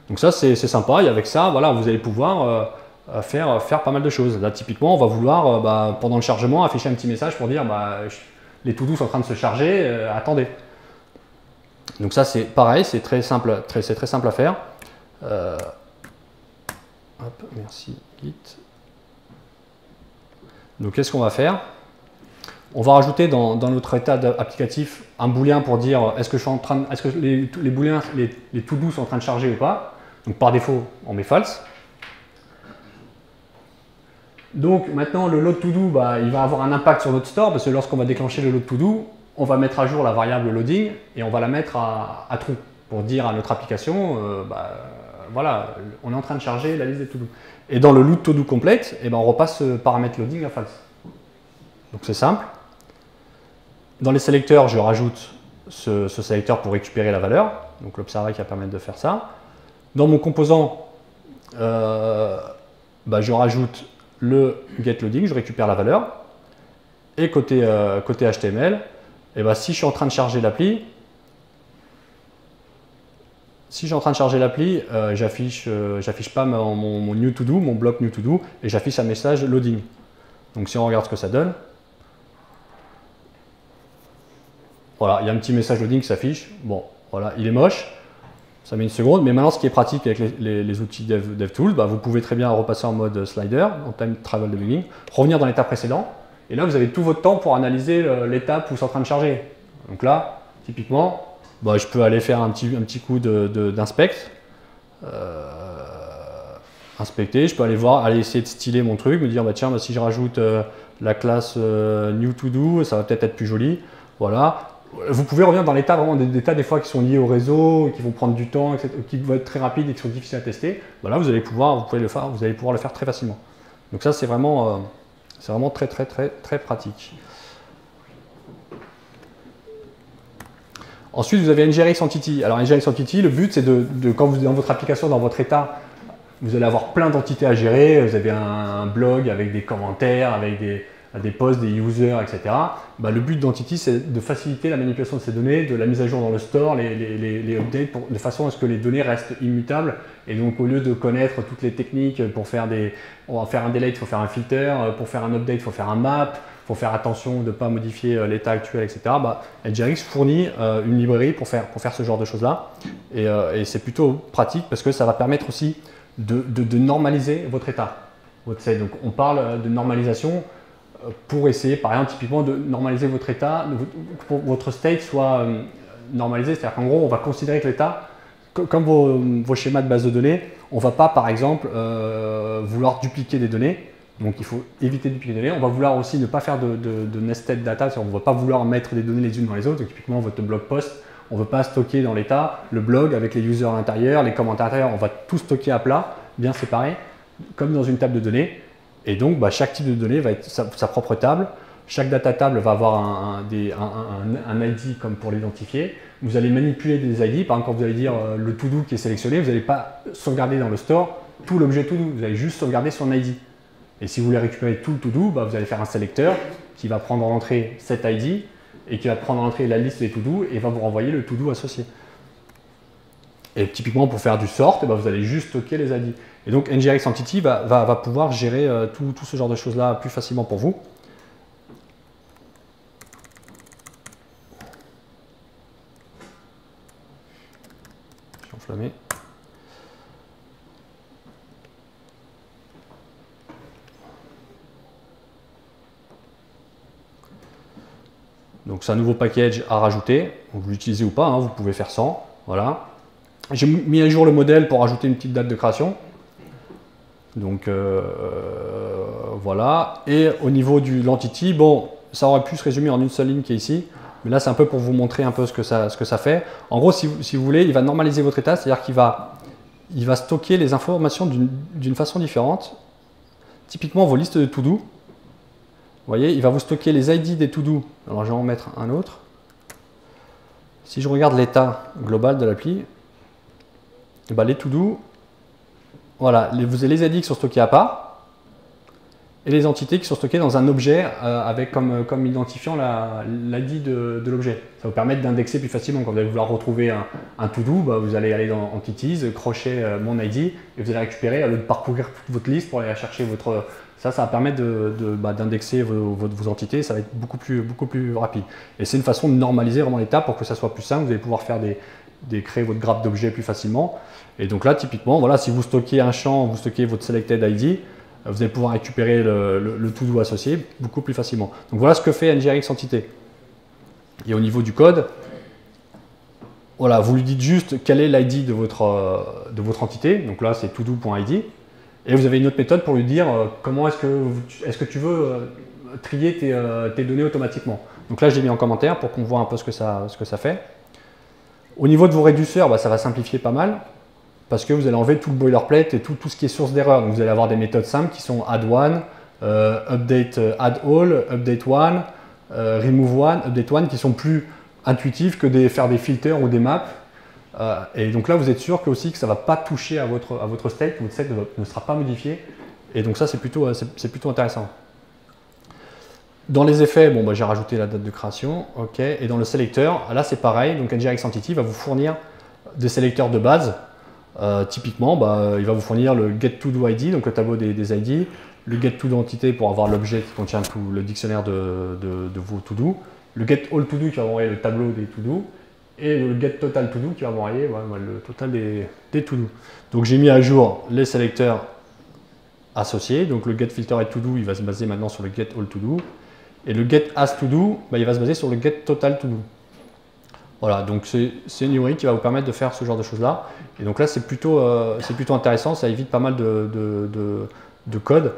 Donc ça, c'est sympa. Et avec ça, voilà, vous allez pouvoir faire pas mal de choses. Là, typiquement, on va vouloir, pendant le chargement, afficher un petit message pour dire les to-do sont en train de se charger, attendez. Donc ça, c'est pareil, c'est très simple à faire. Hop, merci Git. Donc qu'est-ce qu'on va faire? On va rajouter dans notre état applicatif un booléen pour dire est-ce que les booléens, les to-do sont en train de charger ou pas. Donc par défaut, on met false. Donc maintenant, le load to do, bah, il va avoir un impact sur notre store parce que lorsqu'on va déclencher le load to do, on va mettre à jour la variable loading et on va la mettre à true pour dire à notre application, voilà, on est en train de charger la liste des to do. Et dans le load to do complete, on repasse ce paramètre loading à false. Donc c'est simple. Dans les sélecteurs, je rajoute ce sélecteur pour récupérer la valeur, donc l'observer qui va permettre de faire ça. Dans mon composant, je rajoute le getLoading, je récupère la valeur. Et côté HTML, si je suis en train de charger l'appli, j'affiche pas mon new to do, mon bloc new to do, et j'affiche un message loading. Donc si on regarde ce que ça donne, voilà, il y a un petit message loading qui s'affiche. Bon, voilà, il est moche, ça met une seconde, mais maintenant ce qui est pratique avec les outils DevTools, vous pouvez très bien repasser en mode slider, en time travel debugging, revenir dans l'état précédent, et là vous avez tout votre temps pour analyser l'étape où c'est en train de charger. Donc là, typiquement, je peux aller faire un petit coup d'inspect, inspecter, je peux aller voir, aller essayer de styler mon truc, me dire tiens, si je rajoute la classe new to do, ça va peut-être être plus joli. Voilà. Vous pouvez revenir dans l'état vraiment des tas des fois qui sont liés au réseau, qui vont prendre du temps, etc., qui vont être très rapides et qui sont difficiles à tester. Là, vous allez pouvoir le faire très facilement. Donc ça, c'est vraiment très pratique. Ensuite, vous avez NGRX Entity. Alors NGRX Entity, le but, c'est quand vous êtes dans votre application, dans votre état, vous allez avoir plein d'entités à gérer. Vous avez un blog avec des commentaires, avec des posts, des users, etc. Le but d'Entity, c'est de faciliter la manipulation de ces données, de la mise à jour dans le store, les updates, de façon à ce que les données restent immutables. Et donc, au lieu de connaître toutes les techniques pour on va faire un delete, il faut faire un filter, pour faire un update, il faut faire un map, il faut faire attention de ne pas modifier l'état actuel, etc. NGRX fournit une librairie pour faire ce genre de choses-là. Et c'est plutôt pratique parce que ça va permettre aussi de normaliser votre état. Donc, on parle de normalisation pour essayer, par exemple, typiquement de normaliser votre état, pour que votre state soit normalisé. C'est-à-dire qu'en gros, on va considérer que l'état, comme vos schémas de base de données, on ne va pas, par exemple, vouloir dupliquer des données. Donc, il faut éviter de dupliquer des données. On va vouloir aussi ne pas faire de nested data. On ne va pas vouloir mettre des données les unes dans les autres. Donc, typiquement, votre blog post, on ne veut pas stocker dans l'état le blog avec les users à l'intérieur, les commentaires à l'intérieur. On va tout stocker à plat, bien séparé, comme dans une table de données. Et donc, chaque type de données va être sa propre table. Chaque data table va avoir un ID comme pour l'identifier. Vous allez manipuler des ID. Par exemple, quand vous allez dire le to-do qui est sélectionné, vous n'allez pas sauvegarder dans le store tout l'objet to-do. Vous allez juste sauvegarder son ID. Et si vous voulez récupérer tout le to-do, vous allez faire un sélecteur qui va prendre en entrée cet ID et qui va prendre en entrée la liste des to-do et va vous renvoyer le to-do associé. Et typiquement, pour faire du sort, vous allez juste stocker les ID. Et donc, NGRX Entity va pouvoir gérer tout ce genre de choses-là plus facilement pour vous. Je suis enflammé. Donc, c'est un nouveau package à rajouter. Vous l'utilisez ou pas, vous pouvez faire sans. Voilà. J'ai mis à jour le modèle pour ajouter une petite date de création. Donc voilà. Et au niveau de l'entity, ça aurait pu se résumer en une seule ligne qui est ici. Mais là, c'est un peu pour vous montrer un peu ce que ça fait. En gros, si vous voulez, il va normaliser votre état, c'est-à-dire qu'il va stocker les informations d'une façon différente. Typiquement, vos listes de to-do. Vous voyez, il va vous stocker les ID des to-do. Alors, je vais en mettre un autre. Si je regarde l'état global de l'appli, les to-do, voilà, vous avez les ID qui sont stockés à part et les entités qui sont stockées dans un objet avec comme identifiant l'ID de l'objet. Ça va vous permettre d'indexer plus facilement. Quand vous allez vouloir retrouver un to-do, vous allez aller dans Entities, crocher mon ID et vous allez récupérer, au lieu de parcourir toute votre liste pour aller chercher votre... Ça va permettre d'indexer vos entités, ça va être beaucoup plus rapide. Et c'est une façon de normaliser vraiment l'état pour que ça soit plus simple. Vous allez pouvoir faire créer votre grappe d'objets plus facilement. Et donc là, typiquement, voilà, si vous stockez un champ, vous stockez votre selected ID, vous allez pouvoir récupérer le to-do associé beaucoup plus facilement. Donc voilà ce que fait NGRX Entité. Et au niveau du code, voilà, vous lui dites juste quel est l'ID de votre entité. Donc là, c'est todo.id. Et vous avez une autre méthode pour lui dire comment est-ce que tu veux trier tes données automatiquement. Donc là, j'ai mis en commentaire pour qu'on voit un peu ce que ça fait. Au niveau de vos réduceurs, ça va simplifier pas mal parce que vous allez enlever tout le boilerplate et tout ce qui est source d'erreur. Donc vous allez avoir des méthodes simples qui sont add one, update add all, update one, remove one, update one qui sont plus intuitives que de faire des filters ou des maps. Et donc là, vous êtes sûr que ça ne va pas toucher à votre state, votre state ne sera pas modifié. Et donc ça, c'est plutôt intéressant. Dans les effets, bon, j'ai rajouté la date de création. OK. Et dans le sélecteur, là, c'est pareil. Donc NGRX Entity va vous fournir des sélecteurs de base. Typiquement, il va vous fournir le getToDoID, donc le tableau des ID, le getToDoEntité pour avoir l'objet qui contient tout le dictionnaire de vos to-do, le getAllToDo qui va envoyer le tableau des to-do, et le getTotalToDo qui va m'envoyer le total des to-do. Donc j'ai mis à jour les sélecteurs associés. Donc le getFilteredToDo, il va se baser maintenant sur le getAllToDo. Et le getAsToDo, il va se baser sur le getTotalToDo. Voilà, donc c'est une librairie qui va vous permettre de faire ce genre de choses-là. Et donc là, c'est plutôt intéressant, ça évite pas mal de code.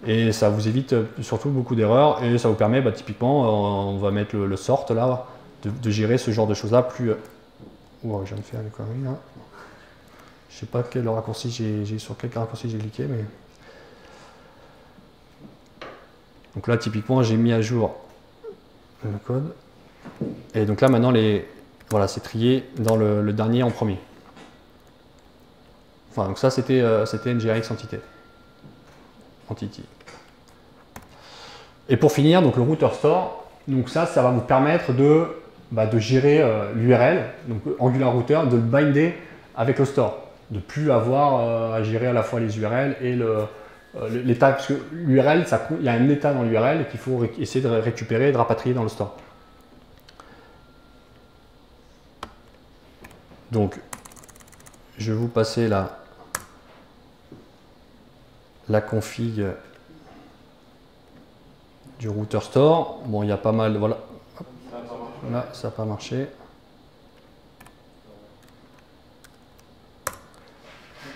Et ça vous évite surtout beaucoup d'erreurs. Et ça vous permet, typiquement, on va mettre le sort là, de gérer ce genre de choses-là plus... Wow, je viens de faire une connerie là. Je sais pas quel raccourci sur quel raccourci j'ai cliqué, mais... Donc là, typiquement, j'ai mis à jour le code. Et donc là, maintenant, voilà, c'est trié dans le dernier en premier. Enfin, donc ça, c'était NGRX Entity. Et pour finir, donc le router store, donc ça va vous permettre de gérer l'URL, donc Angular Router, de le binder avec le store, de ne plus avoir à gérer à la fois les URL et l'état, parce que l'URL, il y a un état dans l'URL qu'il faut essayer de récupérer et de rapatrier dans le store. Donc, je vais vous passer la config du router store. Bon, il y a pas mal, voilà. Là, ça n'a pas marché.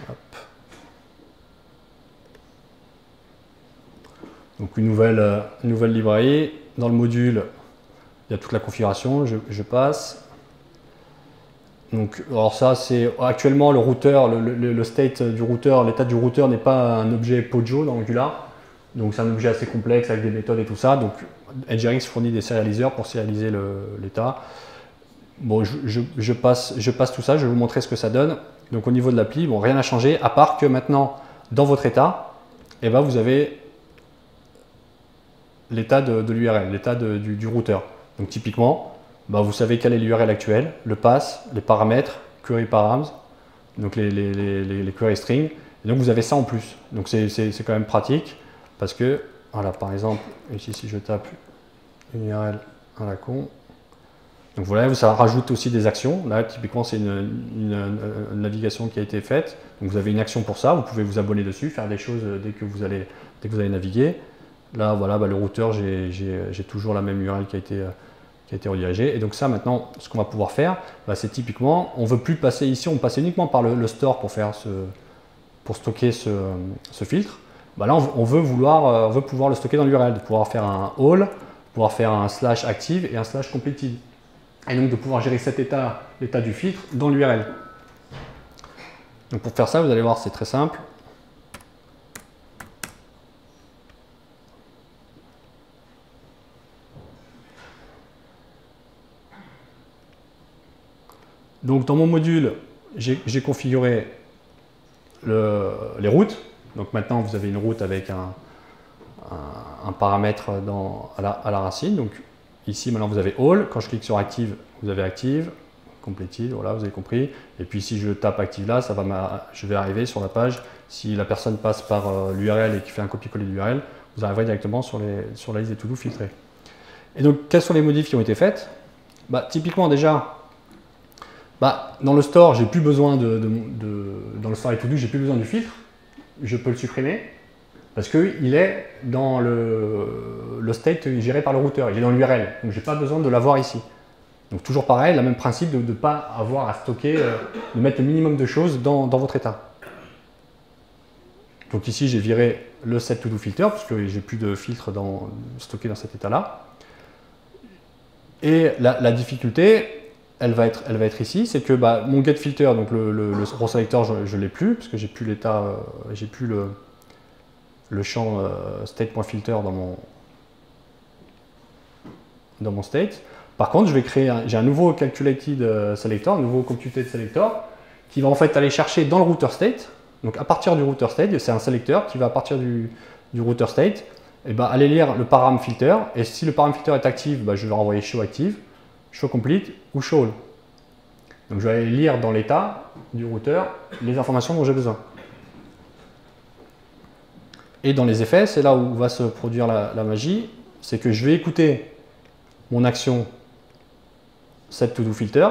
Hop. Donc une nouvelle librairie. Dans le module, il y a toute la configuration. Je passe. Donc, alors ça, c'est actuellement le routeur, le state du routeur, l'état du routeur n'est pas un objet POJO dans Angular. Donc c'est un objet assez complexe avec des méthodes et tout ça. Donc NGRX fournit des serialiseurs pour serialiser l'état. Bon, je passe tout ça, je vais vous montrer ce que ça donne. Donc au niveau de l'appli, bon, rien n'a changé, à part que maintenant, dans votre état, vous avez l'état de l'URL, l'état du routeur. Donc typiquement, vous savez quelle est l'URL actuelle, le path, les paramètres, query params, donc les query strings. Et donc vous avez ça en plus. Donc c'est quand même pratique parce que, voilà, par exemple, ici si je tape une URL à la con, donc voilà, ça rajoute aussi des actions. Là, typiquement, c'est une navigation qui a été faite. Donc vous avez une action pour ça. Vous pouvez vous abonner dessus, faire des choses dès que vous allez naviguer. Là, voilà, le routeur, j'ai toujours la même URL qui a été redirigée. Et donc ça, maintenant, ce qu'on va pouvoir faire, c'est typiquement, on ne veut plus passer ici, on passe uniquement par le store pour stocker ce filtre. Là, on veut pouvoir le stocker dans l'URL, de pouvoir faire un all, pouvoir faire un / active et un / completed. Et donc de pouvoir gérer cet état, l'état du filtre, dans l'URL. Donc pour faire ça, vous allez voir, c'est très simple. Donc dans mon module, j'ai configuré les routes. Donc maintenant, vous avez une route avec un paramètre à la racine. Donc ici, maintenant, vous avez all. Quand je clique sur active, vous avez active, completed, voilà, vous avez compris. Et puis si je tape active là, je vais arriver sur la page. Si la personne passe par l'URL et qui fait un copier-coller de l'URL, vous arriverez directement sur la liste des to-do filtrés. Et donc, quelles sont les modifs qui ont été faites? Typiquement déjà, Bah, dans le store, j'ai plus besoin dans le store et to-do, j'ai plus besoin du filtre. Je peux le supprimer parce qu'il est dans le state géré par le routeur, il est dans l'URL. Donc j'ai pas besoin de l'avoir ici. Donc toujours pareil, le même principe de ne pas avoir à stocker, de mettre le minimum de choses dans votre état. Donc ici j'ai viré le set to do filter parce que j'ai plus de filtre stocké dans cet état-là. Et la difficulté, elle va être ici, c'est que bah, mon get filter, donc le raw selector, je ne l'ai plus, parce que j'ai plus l'état, j'ai plus le champ state.filter dans mon state. Par contre, j'ai un nouveau calculated selector, un nouveau computed selector, qui va en fait aller chercher dans le router state. Donc à partir du router state, c'est un sélecteur qui va à partir du router state, et bah, aller lire le param filter. Et si le param filter est actif, bah, je vais renvoyer show active, show complete ou show all. Donc je vais aller lire dans l'état du routeur les informations dont j'ai besoin. Et dans les effets, c'est là où va se produire la magie, c'est que je vais écouter mon action set to do filter.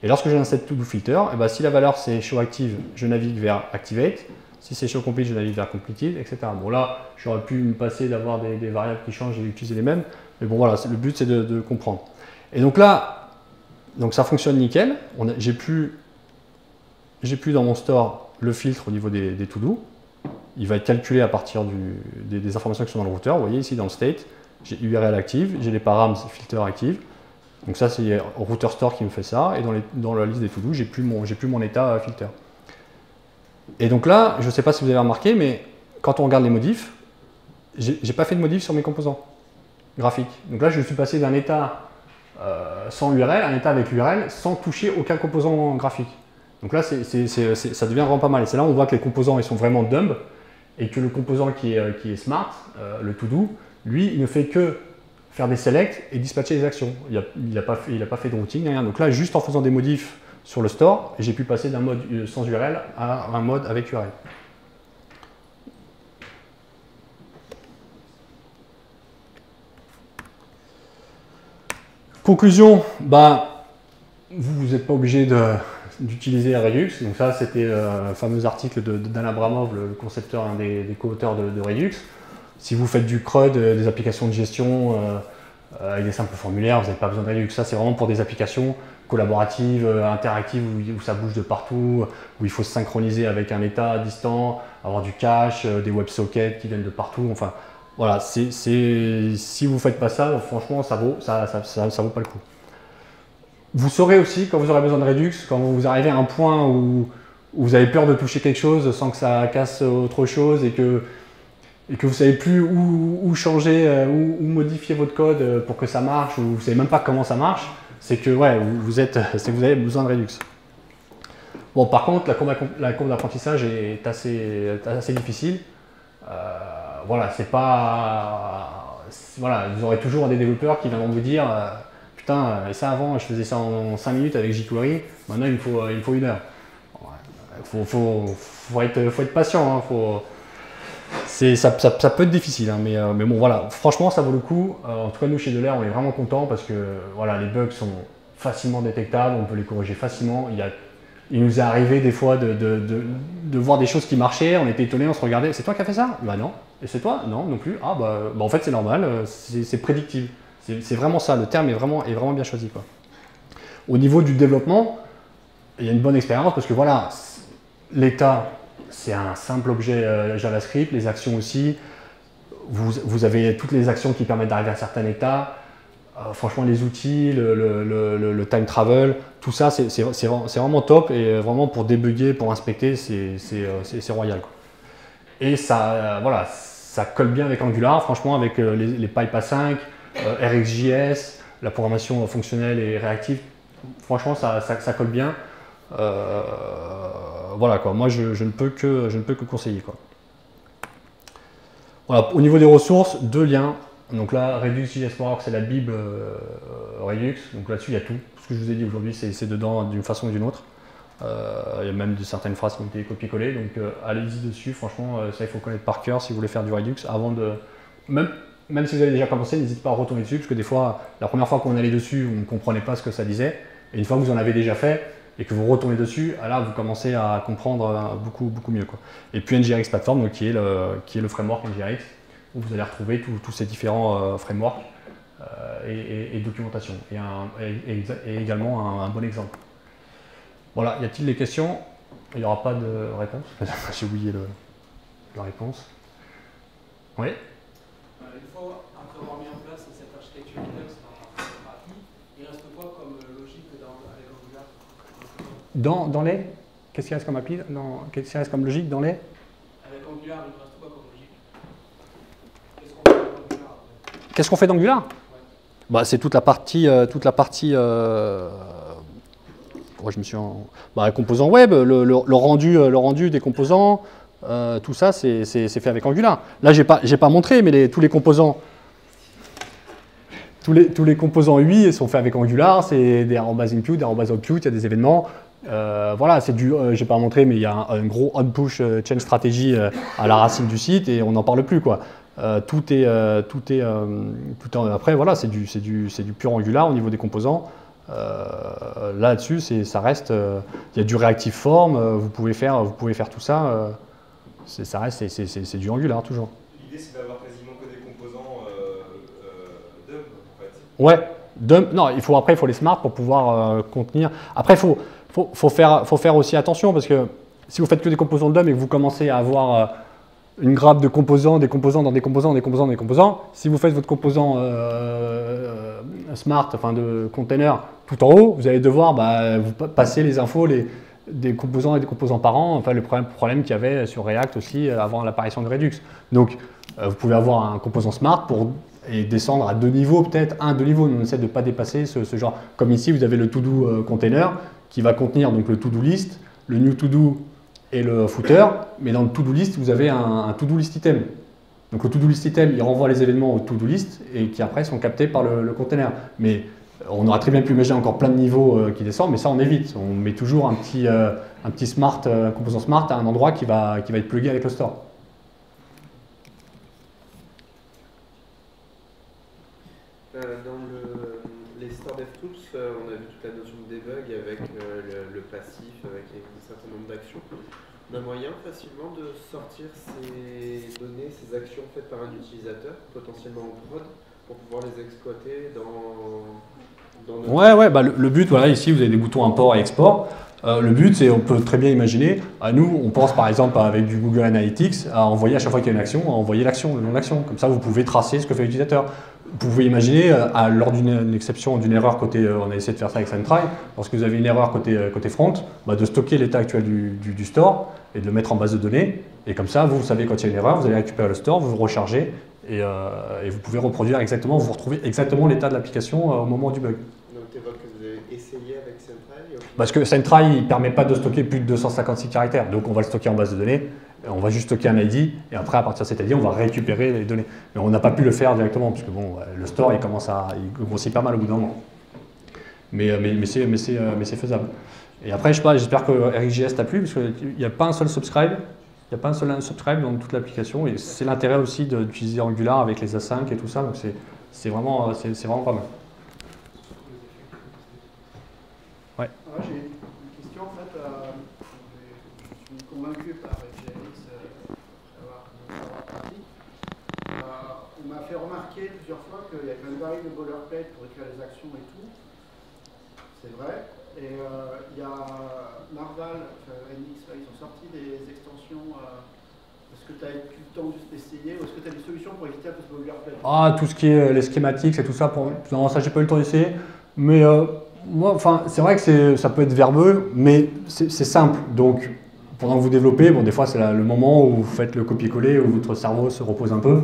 Et lorsque j'ai un set to do filter, et ben si la valeur c'est show active, je navigue vers activate. Si c'est show complete, je navigue vers completed, etc. Bon là, j'aurais pu me passer d'avoir des variables qui changent et d'utiliser les mêmes. Mais bon voilà, le but c'est de comprendre. Et donc là, donc ça fonctionne nickel. J'ai plus dans mon store le filtre au niveau des to-do. Il va être calculé à partir des informations qui sont dans le routeur. Vous voyez ici dans le state, j'ai URL active, j'ai les params filter active. Donc ça c'est router store qui me fait ça. Et dans la liste des to-do, j'ai plus mon état filter. Et donc là, je ne sais pas si vous avez remarqué, mais quand on regarde les modifs, j'ai pas fait de modifs sur mes composants graphiques. Donc là, je suis passé d'un état sans URL à un état avec URL sans toucher aucun composant graphique. Donc là, ça devient vraiment pas mal. Et c'est là où on voit que les composants ils sont vraiment dumb et que le composant qui est smart, le to-do, lui, il ne fait que faire des selects et dispatcher des actions. Il n'a pas fait de routing, rien. Donc là, juste en faisant des modifs sur le store, j'ai pu passer d'un mode sans URL à un mode avec URL. Conclusion, bah, vous n'êtes pas obligé d'utiliser Redux. Donc ça, c'était le fameux article d'Alain Abramov, le concepteur, un des co-auteurs de Redux. Si vous faites du CRUD, des applications de gestion avec des simples formulaires, vous n'avez pas besoin de Redux. Ça, c'est vraiment pour des applications collaboratives, interactives, où ça bouge de partout, où il faut se synchroniser avec un état distant, avoir du cache, des WebSockets qui viennent de partout. Enfin, voilà, si vous ne faites pas ça, franchement, ça vaut pas le coup. Vous saurez aussi, quand vous aurez besoin de Redux, quand vous arrivez à un point où vous avez peur de toucher quelque chose sans que ça casse autre chose et que vous ne savez plus où changer, où modifier votre code pour que ça marche, ou vous ne savez même pas comment ça marche, c'est que ouais, vous avez besoin de Redux. Bon, par contre, la courbe d'apprentissage est assez difficile. Voilà, c'est pas. Voilà, vous aurez toujours des développeurs qui viendront vous dire putain, et ça avant, je faisais ça en 5 minutes avec jQuery, maintenant il me faut 1 heure. Faut être patient, hein, ça peut être difficile, hein, mais bon voilà, franchement ça vaut le coup. En tout cas nous chez Delair on est vraiment contents parce que voilà, les bugs sont facilement détectables, on peut les corriger facilement. Il nous est arrivé des fois de voir des choses qui marchaient, on était étonnés, on se regardait, c'est toi qui as fait ça? Bah non. Et c'est toi? Non, non plus. Ah bah en fait c'est normal, c'est prédictible. C'est vraiment ça, le terme est vraiment bien choisi, quoi. Au niveau du développement, il y a une bonne expérience parce que voilà, l'état c'est un simple objet JavaScript, les actions aussi. Vous avez toutes les actions qui permettent d'arriver à un certain état. Franchement, les outils, le time travel, tout ça, c'est vraiment top et vraiment pour débugger, pour inspecter, c'est royal, quoi. Et ça, voilà, ça colle bien avec Angular, franchement, avec les pipes A5, RxJS, la programmation fonctionnelle et réactive. Franchement, ça colle bien. Voilà quoi, moi je ne peux que conseiller, quoi. Voilà, au niveau des ressources, 2 liens. Donc là, Redux.js Framework, c'est la Bible Redux. Donc là-dessus, il y a tout. Ce que je vous ai dit aujourd'hui, c'est dedans d'une façon ou d'une autre. Il y a même certaines phrases qui ont été copiées-collées. Donc allez-y dessus, franchement, ça il faut connaître par cœur si vous voulez faire du Redux. Avant de. Même si vous avez déjà commencé, n'hésitez pas à retourner dessus, parce que des fois, la première fois qu'on allait dessus, on ne comprenait pas ce que ça disait. Et une fois que vous en avez déjà fait et que vous retournez dessus, là vous commencez à comprendre beaucoup mieux, quoi. Et puis NGRX Platform, donc, qui est le framework NGRX, où vous allez retrouver tous ces différents frameworks et documentation. Et également un bon exemple. Voilà, y a-t-il des questions? Il n'y aura pas de réponse. J'ai oublié la réponse. Oui. Une fois, après avoir mis en place cette architecture Linux dans API, il reste quoi comme logique avec Angular? Dans les? Qu'est-ce qui reste comme API? Qu'est-ce qui reste comme logique dans les? Avec Angular, il reste quoi comme logique? Qu'est-ce qu'on fait avec Angular? Qu'est-ce qu'on fait d'Angular? Ouais. Bah, c'est toute la partie je me suis composants web, le rendu des composants, tout ça c'est fait avec Angular. Là j'ai pas montré, mais tous les composants UI sont faits avec Angular, c'est des @input, des @output, il y a des événements. Voilà, c'est du, j'ai pas montré, mais il y a un gros on-push change strategy à la racine du site et on n'en parle plus, quoi. Après voilà, c'est du pur Angular au niveau des composants. Là-dessus, ça reste, il y a du reactive form, vous pouvez faire tout ça. Ça reste, c'est du Angular toujours. L'idée, c'est d'avoir quasiment que des composants dump, en fait. Ouais, dump. Non, après, il faut les smart pour pouvoir contenir. Après, faut faire aussi attention parce que si vous faites que des composants dump et que vous commencez à avoir une grappe de composants, des composants dans des composants, des composants, des composants. Si vous faites votre composant smart, enfin de container, tout en haut, vous allez devoir vous passer les infos des composants et des composants par an, enfin le problème qu'il y avait sur React aussi avant l'apparition de Redux. Donc vous pouvez avoir un composant smart et descendre à 2 niveaux, peut-être 2 niveaux. On essaie de ne pas dépasser ce genre. Comme ici, vous avez le to-do container qui va contenir donc le to-do list, le new to-do et le footer, mais dans le to-do list, vous avez un to-do list item. Donc le to-do list item, il renvoie les événements au to-do list et qui après sont captés par le container. Mais on aurait très bien pu imaginer encore plein de niveaux qui descendent, mais ça on évite. On met toujours un petit smart, un composant smart à un endroit qui va être plugué avec le store. Dans les store DevTools, on a vu toute la notion de debug avec le passif, avec un certain nombre d'actions. On a moyen facilement de sortir ces données, ces actions faites par un utilisateur, potentiellement en prod, pour pouvoir les exploiter dans notre... Ouais, le but, voilà, ici vous avez des boutons import et export. Le but, c'est, on peut très bien imaginer, nous, on pense par exemple avec du Google Analytics à envoyer à chaque fois qu'il y a une action, à envoyer l'action, le nom de l'action. Comme ça, vous pouvez tracer ce que fait l'utilisateur. Vous pouvez imaginer, lors d'une exception, d'une erreur côté, on a essayé de faire ça avec Sentry, lorsque vous avez une erreur côté front, de stocker l'état actuel du store et de le mettre en base de données. Et comme ça, vous savez quand il y a une erreur, vous allez récupérer le store, vous vous rechargez et vous pouvez reproduire exactement, vous retrouvez exactement l'état de l'application au moment du bug. Donc tu évoques que vous avez essayé avec Sentry Parce que Sentry, il ne permet pas de stocker plus de 256 caractères, donc on va le stocker en base de données. On va juste stocker un ID et après, à partir de cet ID, on va récupérer les données. Mais on n'a pas pu le faire directement parce que bon, le store, il grossit pas mal au bout d'un moment. Mais c'est faisable. Et après, je sais pas, j'espère que RxJS t'a plu parce qu'il n'y a pas un seul subscribe. Il n'y a pas un seul subscribe dans toute l'application et c'est l'intérêt aussi d'utiliser Angular avec les A5 et tout ça. Donc c'est vraiment pas mal. Ouais. J'ai une question en fait. Je suis convaincu par RxJS avoir pratique. On m'a fait remarquer plusieurs fois qu'il y a quand même pas mal de boilerplate pour écrire les actions et tout. C'est vrai. Et il y a Marval, NX, ils ont sorti des extensions. Est-ce que tu as eu le temps juste d'essayer ou est-ce que tu as des solutions pour éviter un peu ce boilerplate? Tout ce qui est les schématiques et tout ça, non, ça j'ai pas eu le temps d'essayer. Mais moi, c'est vrai que ça peut être verbeux, mais c'est simple. Donc, pendant que vous développez, des fois c'est le moment où vous faites le copier-coller, où votre cerveau se repose un peu.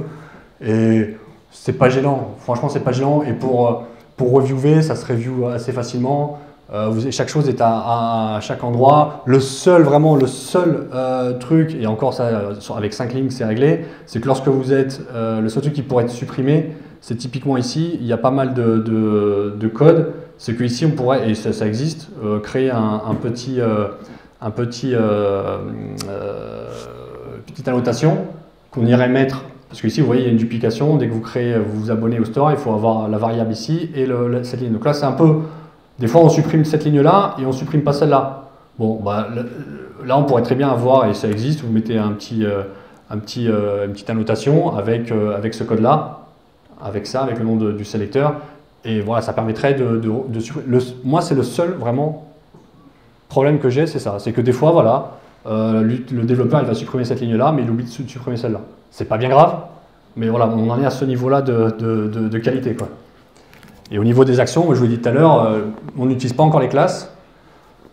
Et c'est pas gênant. Franchement, c'est pas gênant. Et pour reviewer, ça se review assez facilement. Chaque chose est à chaque endroit. Le seul truc, et encore ça, avec 5 lignes, c'est réglé, c'est que lorsque vous êtes, le seul truc qui pourrait être supprimé, c'est typiquement ici, il y a pas mal de code. C'est qu'ici, on pourrait, et ça existe, créer petite annotation qu'on irait mettre. Parce qu'ici, vous voyez, il y a une duplication. Dès que vous vous abonnez au store, il faut avoir la variable ici et cette ligne. Donc là, c'est un peu Des fois, on supprime cette ligne-là et on supprime pas celle-là. Bon, bah, là, on pourrait très bien avoir, et ça existe, vous mettez une petite annotation avec ce code-là, avec ça, avec le nom du sélecteur. Et voilà, ça permettrait de supprimer. Moi, c'est le seul vraiment problème que j'ai, c'est ça. C'est que des fois, voilà, le développeur il va supprimer cette ligne-là, mais il oublie de supprimer celle-là. C'est pas bien grave, mais voilà, on en est à ce niveau-là de qualité, quoi. Et au niveau des actions, moi, je vous l'ai dit tout à l'heure, on n'utilise pas encore les classes,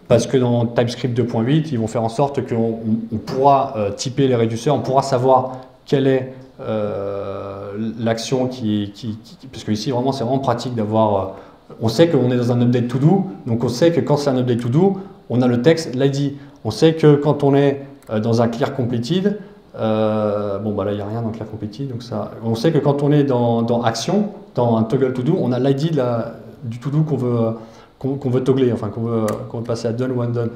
parce que dans TypeScript 2.8, ils vont faire en sorte qu'on pourra typer les réducteurs, on pourra savoir quelle est l'action parce que ici, vraiment, c'est vraiment pratique d'avoir... on sait qu'on est dans un update to do, donc on sait que quand c'est un update to do, on a le texte, l'ID. On sait que quand on est dans un clear completed, bon bah là il n'y a rien dans clear completed, donc ça, on sait que quand on est dans action, dans un toggle to do, on a l'ID du to do qu'on veut toggler, enfin qu'on veut passer à done ou undone.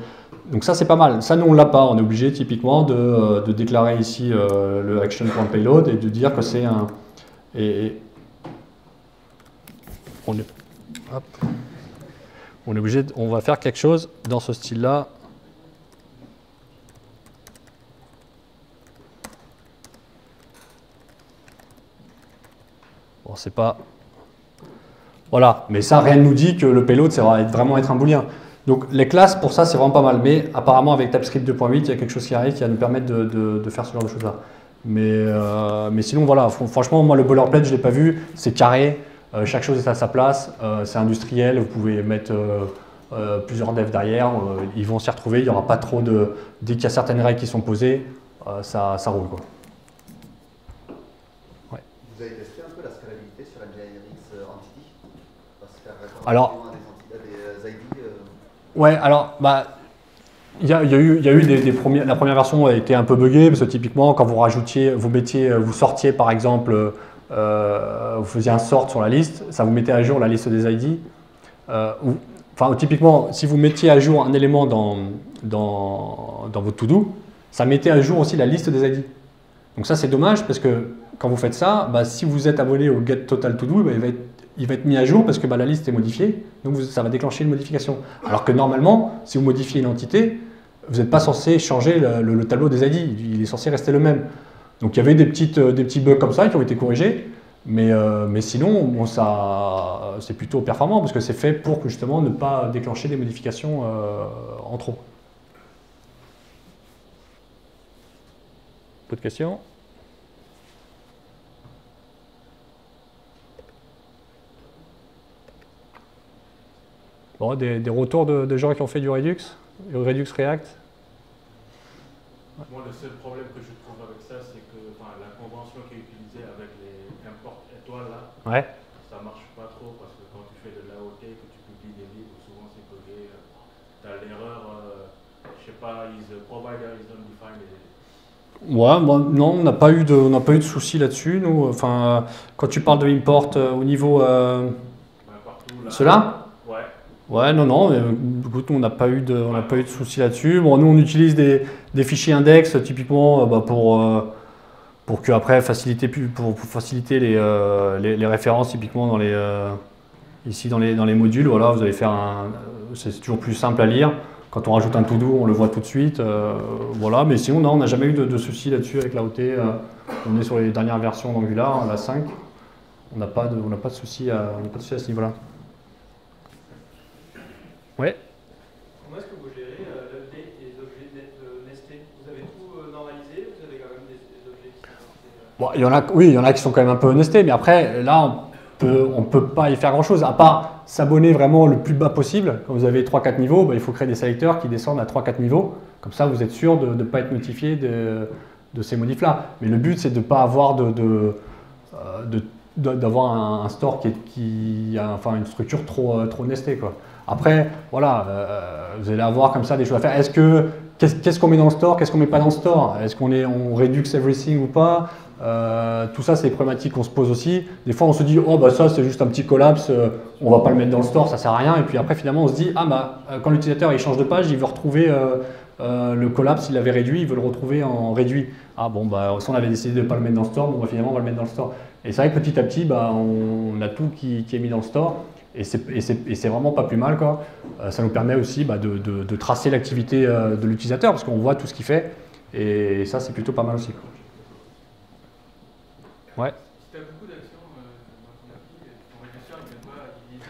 Donc ça c'est pas mal. Ça nous on l'a pas, on est obligé typiquement de déclarer ici le action.payload et de dire que c'est un... on est obligé, on va faire quelque chose dans ce style-là. Bon, c'est pas... Voilà, mais ça, rien ne nous dit que le payload, ça va vraiment être un booléen. Donc les classes, pour ça, c'est vraiment pas mal. Mais apparemment, avec TypeScript 2.8, il y a quelque chose qui arrive qui va nous permettre de faire ce genre de choses-là. Mais sinon, voilà, franchement, moi, le boilerplate, je ne l'ai pas vu. C'est carré, chaque chose est à sa place. C'est industriel, vous pouvez mettre plusieurs devs derrière. Ils vont s'y retrouver, il n'y aura pas trop de... Dès qu'il y a certaines règles qui sont posées, ça roule, quoi. Vous avez testé un peu la scalabilité sur la JRX Entity? Parce que alors, des ID, ouais, alors, bah, il y a eu des premières. La première version a été un peu buggée parce que typiquement, quand vous sortiez par exemple, vous faisiez un sort sur la liste, ça vous mettait à jour la liste des ID. Enfin, typiquement, si vous mettiez à jour un élément dans votre to-do, ça mettait à jour aussi la liste des ID. Donc ça, c'est dommage parce que quand vous faites ça, bah, si vous êtes abonné au get total to do, bah, il va être mis à jour parce que bah, la liste est modifiée, donc ça va déclencher une modification. Alors que normalement, si vous modifiez une entité, vous n'êtes pas censé changer le tableau des ID, il est censé rester le même. Donc il y avait des petits bugs comme ça qui ont été corrigés, mais sinon, bon, c'est plutôt performant parce que c'est fait pour justement ne pas déclencher des modifications en trop. D'autres questions ? Bon, des retours de gens qui ont fait du Redux React? Moi, le seul problème que je trouve avec ça, c'est que la convention qui est utilisée avec les import étoiles là, ouais. Ça marche pas trop parce que quand tu fais de l'AOT, que tu publies des livres, souvent c'est bugué. Tu as l'erreur, je sais pas, is the provider is undefined. Ouais, bon, non, on n'a pas eu de soucis là-dessus. Enfin, quand tu parles de import au niveau cela. Ouais, non, écoute, on n'a pas eu de soucis là-dessus. Bon, nous, on utilise des fichiers index, typiquement, pour que après faciliter les références, typiquement ici dans les modules. Voilà, vous allez faire c'est toujours plus simple à lire. Quand on rajoute un to-do, on le voit tout de suite. Voilà, mais sinon, non, on n'a jamais eu de soucis là-dessus avec l'AOT. On est sur les dernières versions d'Angular, la 5. On n'a pas de soucis à ce niveau-là. Ouais. Comment est-ce que vous gérez l'update des objets nestés? Vous avez tout normalisé ou vous avez quand même des objets qui sont... Bon, il y en a qui sont quand même un peu nestés, mais après, là, on peut pas y faire grand-chose, à part s'abonner vraiment le plus bas possible. Quand vous avez 3-4 niveaux, bah, il faut créer des sélecteurs qui descendent à 3-4 niveaux. Comme ça, vous êtes sûr de ne pas être notifié de ces modifs-là. Mais le but, c'est de ne pas avoir d'avoir un store qui a une structure trop nestée, quoi. Après, voilà, vous allez avoir comme ça des choses à faire. Qu'est-ce qu'on met dans le store, qu'est-ce qu'on met pas dans le store? Est-ce on redux everything ou pas? Tout ça, c'est des problématiques qu'on se pose aussi. Des fois, on se dit, oh bah ça, c'est juste un petit collapse, on va pas le mettre dans le store, ça sert à rien. Et puis après, finalement, on se dit, ah bah quand l'utilisateur il change de page, il veut retrouver le collapse, il l'avait réduit, il veut le retrouver en réduit. Ah bon, bah si on avait décidé de ne pas le mettre dans le store, bon, bah, finalement, on va le mettre dans le store. Et c'est vrai que petit à petit, bah, on a tout qui est mis dans le store. Et c'est vraiment pas plus mal, quoi. Ça nous permet aussi de tracer l'activité de l'utilisateur, parce qu'on voit tout ce qu'il fait. Et ça, c'est plutôt pas mal aussi, quoi. Ouais. Si tu as beaucoup d'actions dans ton appli, ton régisseur ne vient pas à diviser.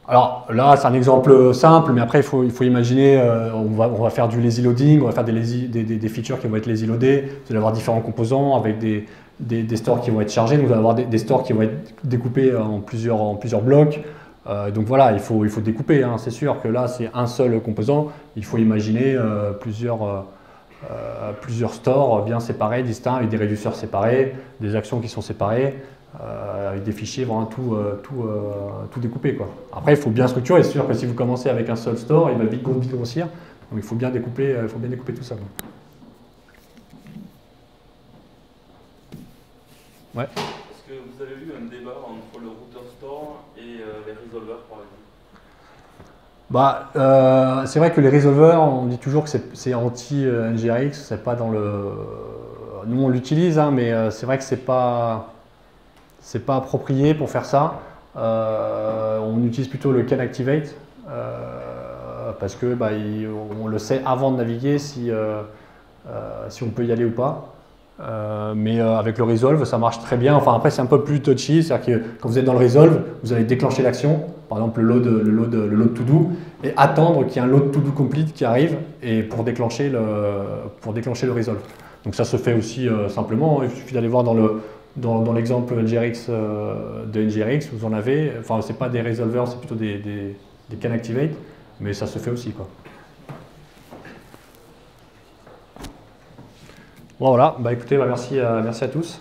Alors là, c'est un exemple simple, mais après, il faut imaginer, on va faire du lazy loading, on va faire des features qui vont être lazy loadées, vous allez avoir différents composants avec des stores qui vont être chargés, donc vous allez avoir des stores qui vont être découpés en plusieurs blocs. Donc voilà, il faut découper, hein. C'est sûr que là, c'est un seul composant, il faut imaginer plusieurs stores bien séparés, distincts, avec des réducteurs séparés, des actions qui sont séparées. Avec des fichiers vraiment tout découpé, quoi. Après, il faut bien structurer. C'est sûr que si vous commencez avec un seul store, il va vite grossir. Donc il faut bien découper tout ça, quoi. Ouais. Est-ce que vous avez eu un débat entre le router store et les resolvers, par exemple? C'est vrai que les resolvers, on dit toujours que c'est anti-NGRX, c'est pas dans le... Nous on l'utilise, hein, mais c'est vrai que c'est pas approprié pour faire ça. On utilise plutôt le can activate parce que on le sait avant de naviguer si on peut y aller ou pas. Mais avec le resolve, ça marche très bien. Enfin après c'est un peu plus touchy, c'est-à-dire que quand vous êtes dans le resolve, vous allez déclencher l'action, par exemple le load to do, et attendre qu'il y ait un load to do complete qui arrive et pour déclencher le resolve. Donc ça se fait aussi simplement. Il suffit d'aller voir dans l'exemple NGRX de NGRX, vous en avez, enfin c'est pas des resolvers, c'est plutôt des can activate, mais ça se fait aussi, quoi. Voilà, écoutez, merci à tous.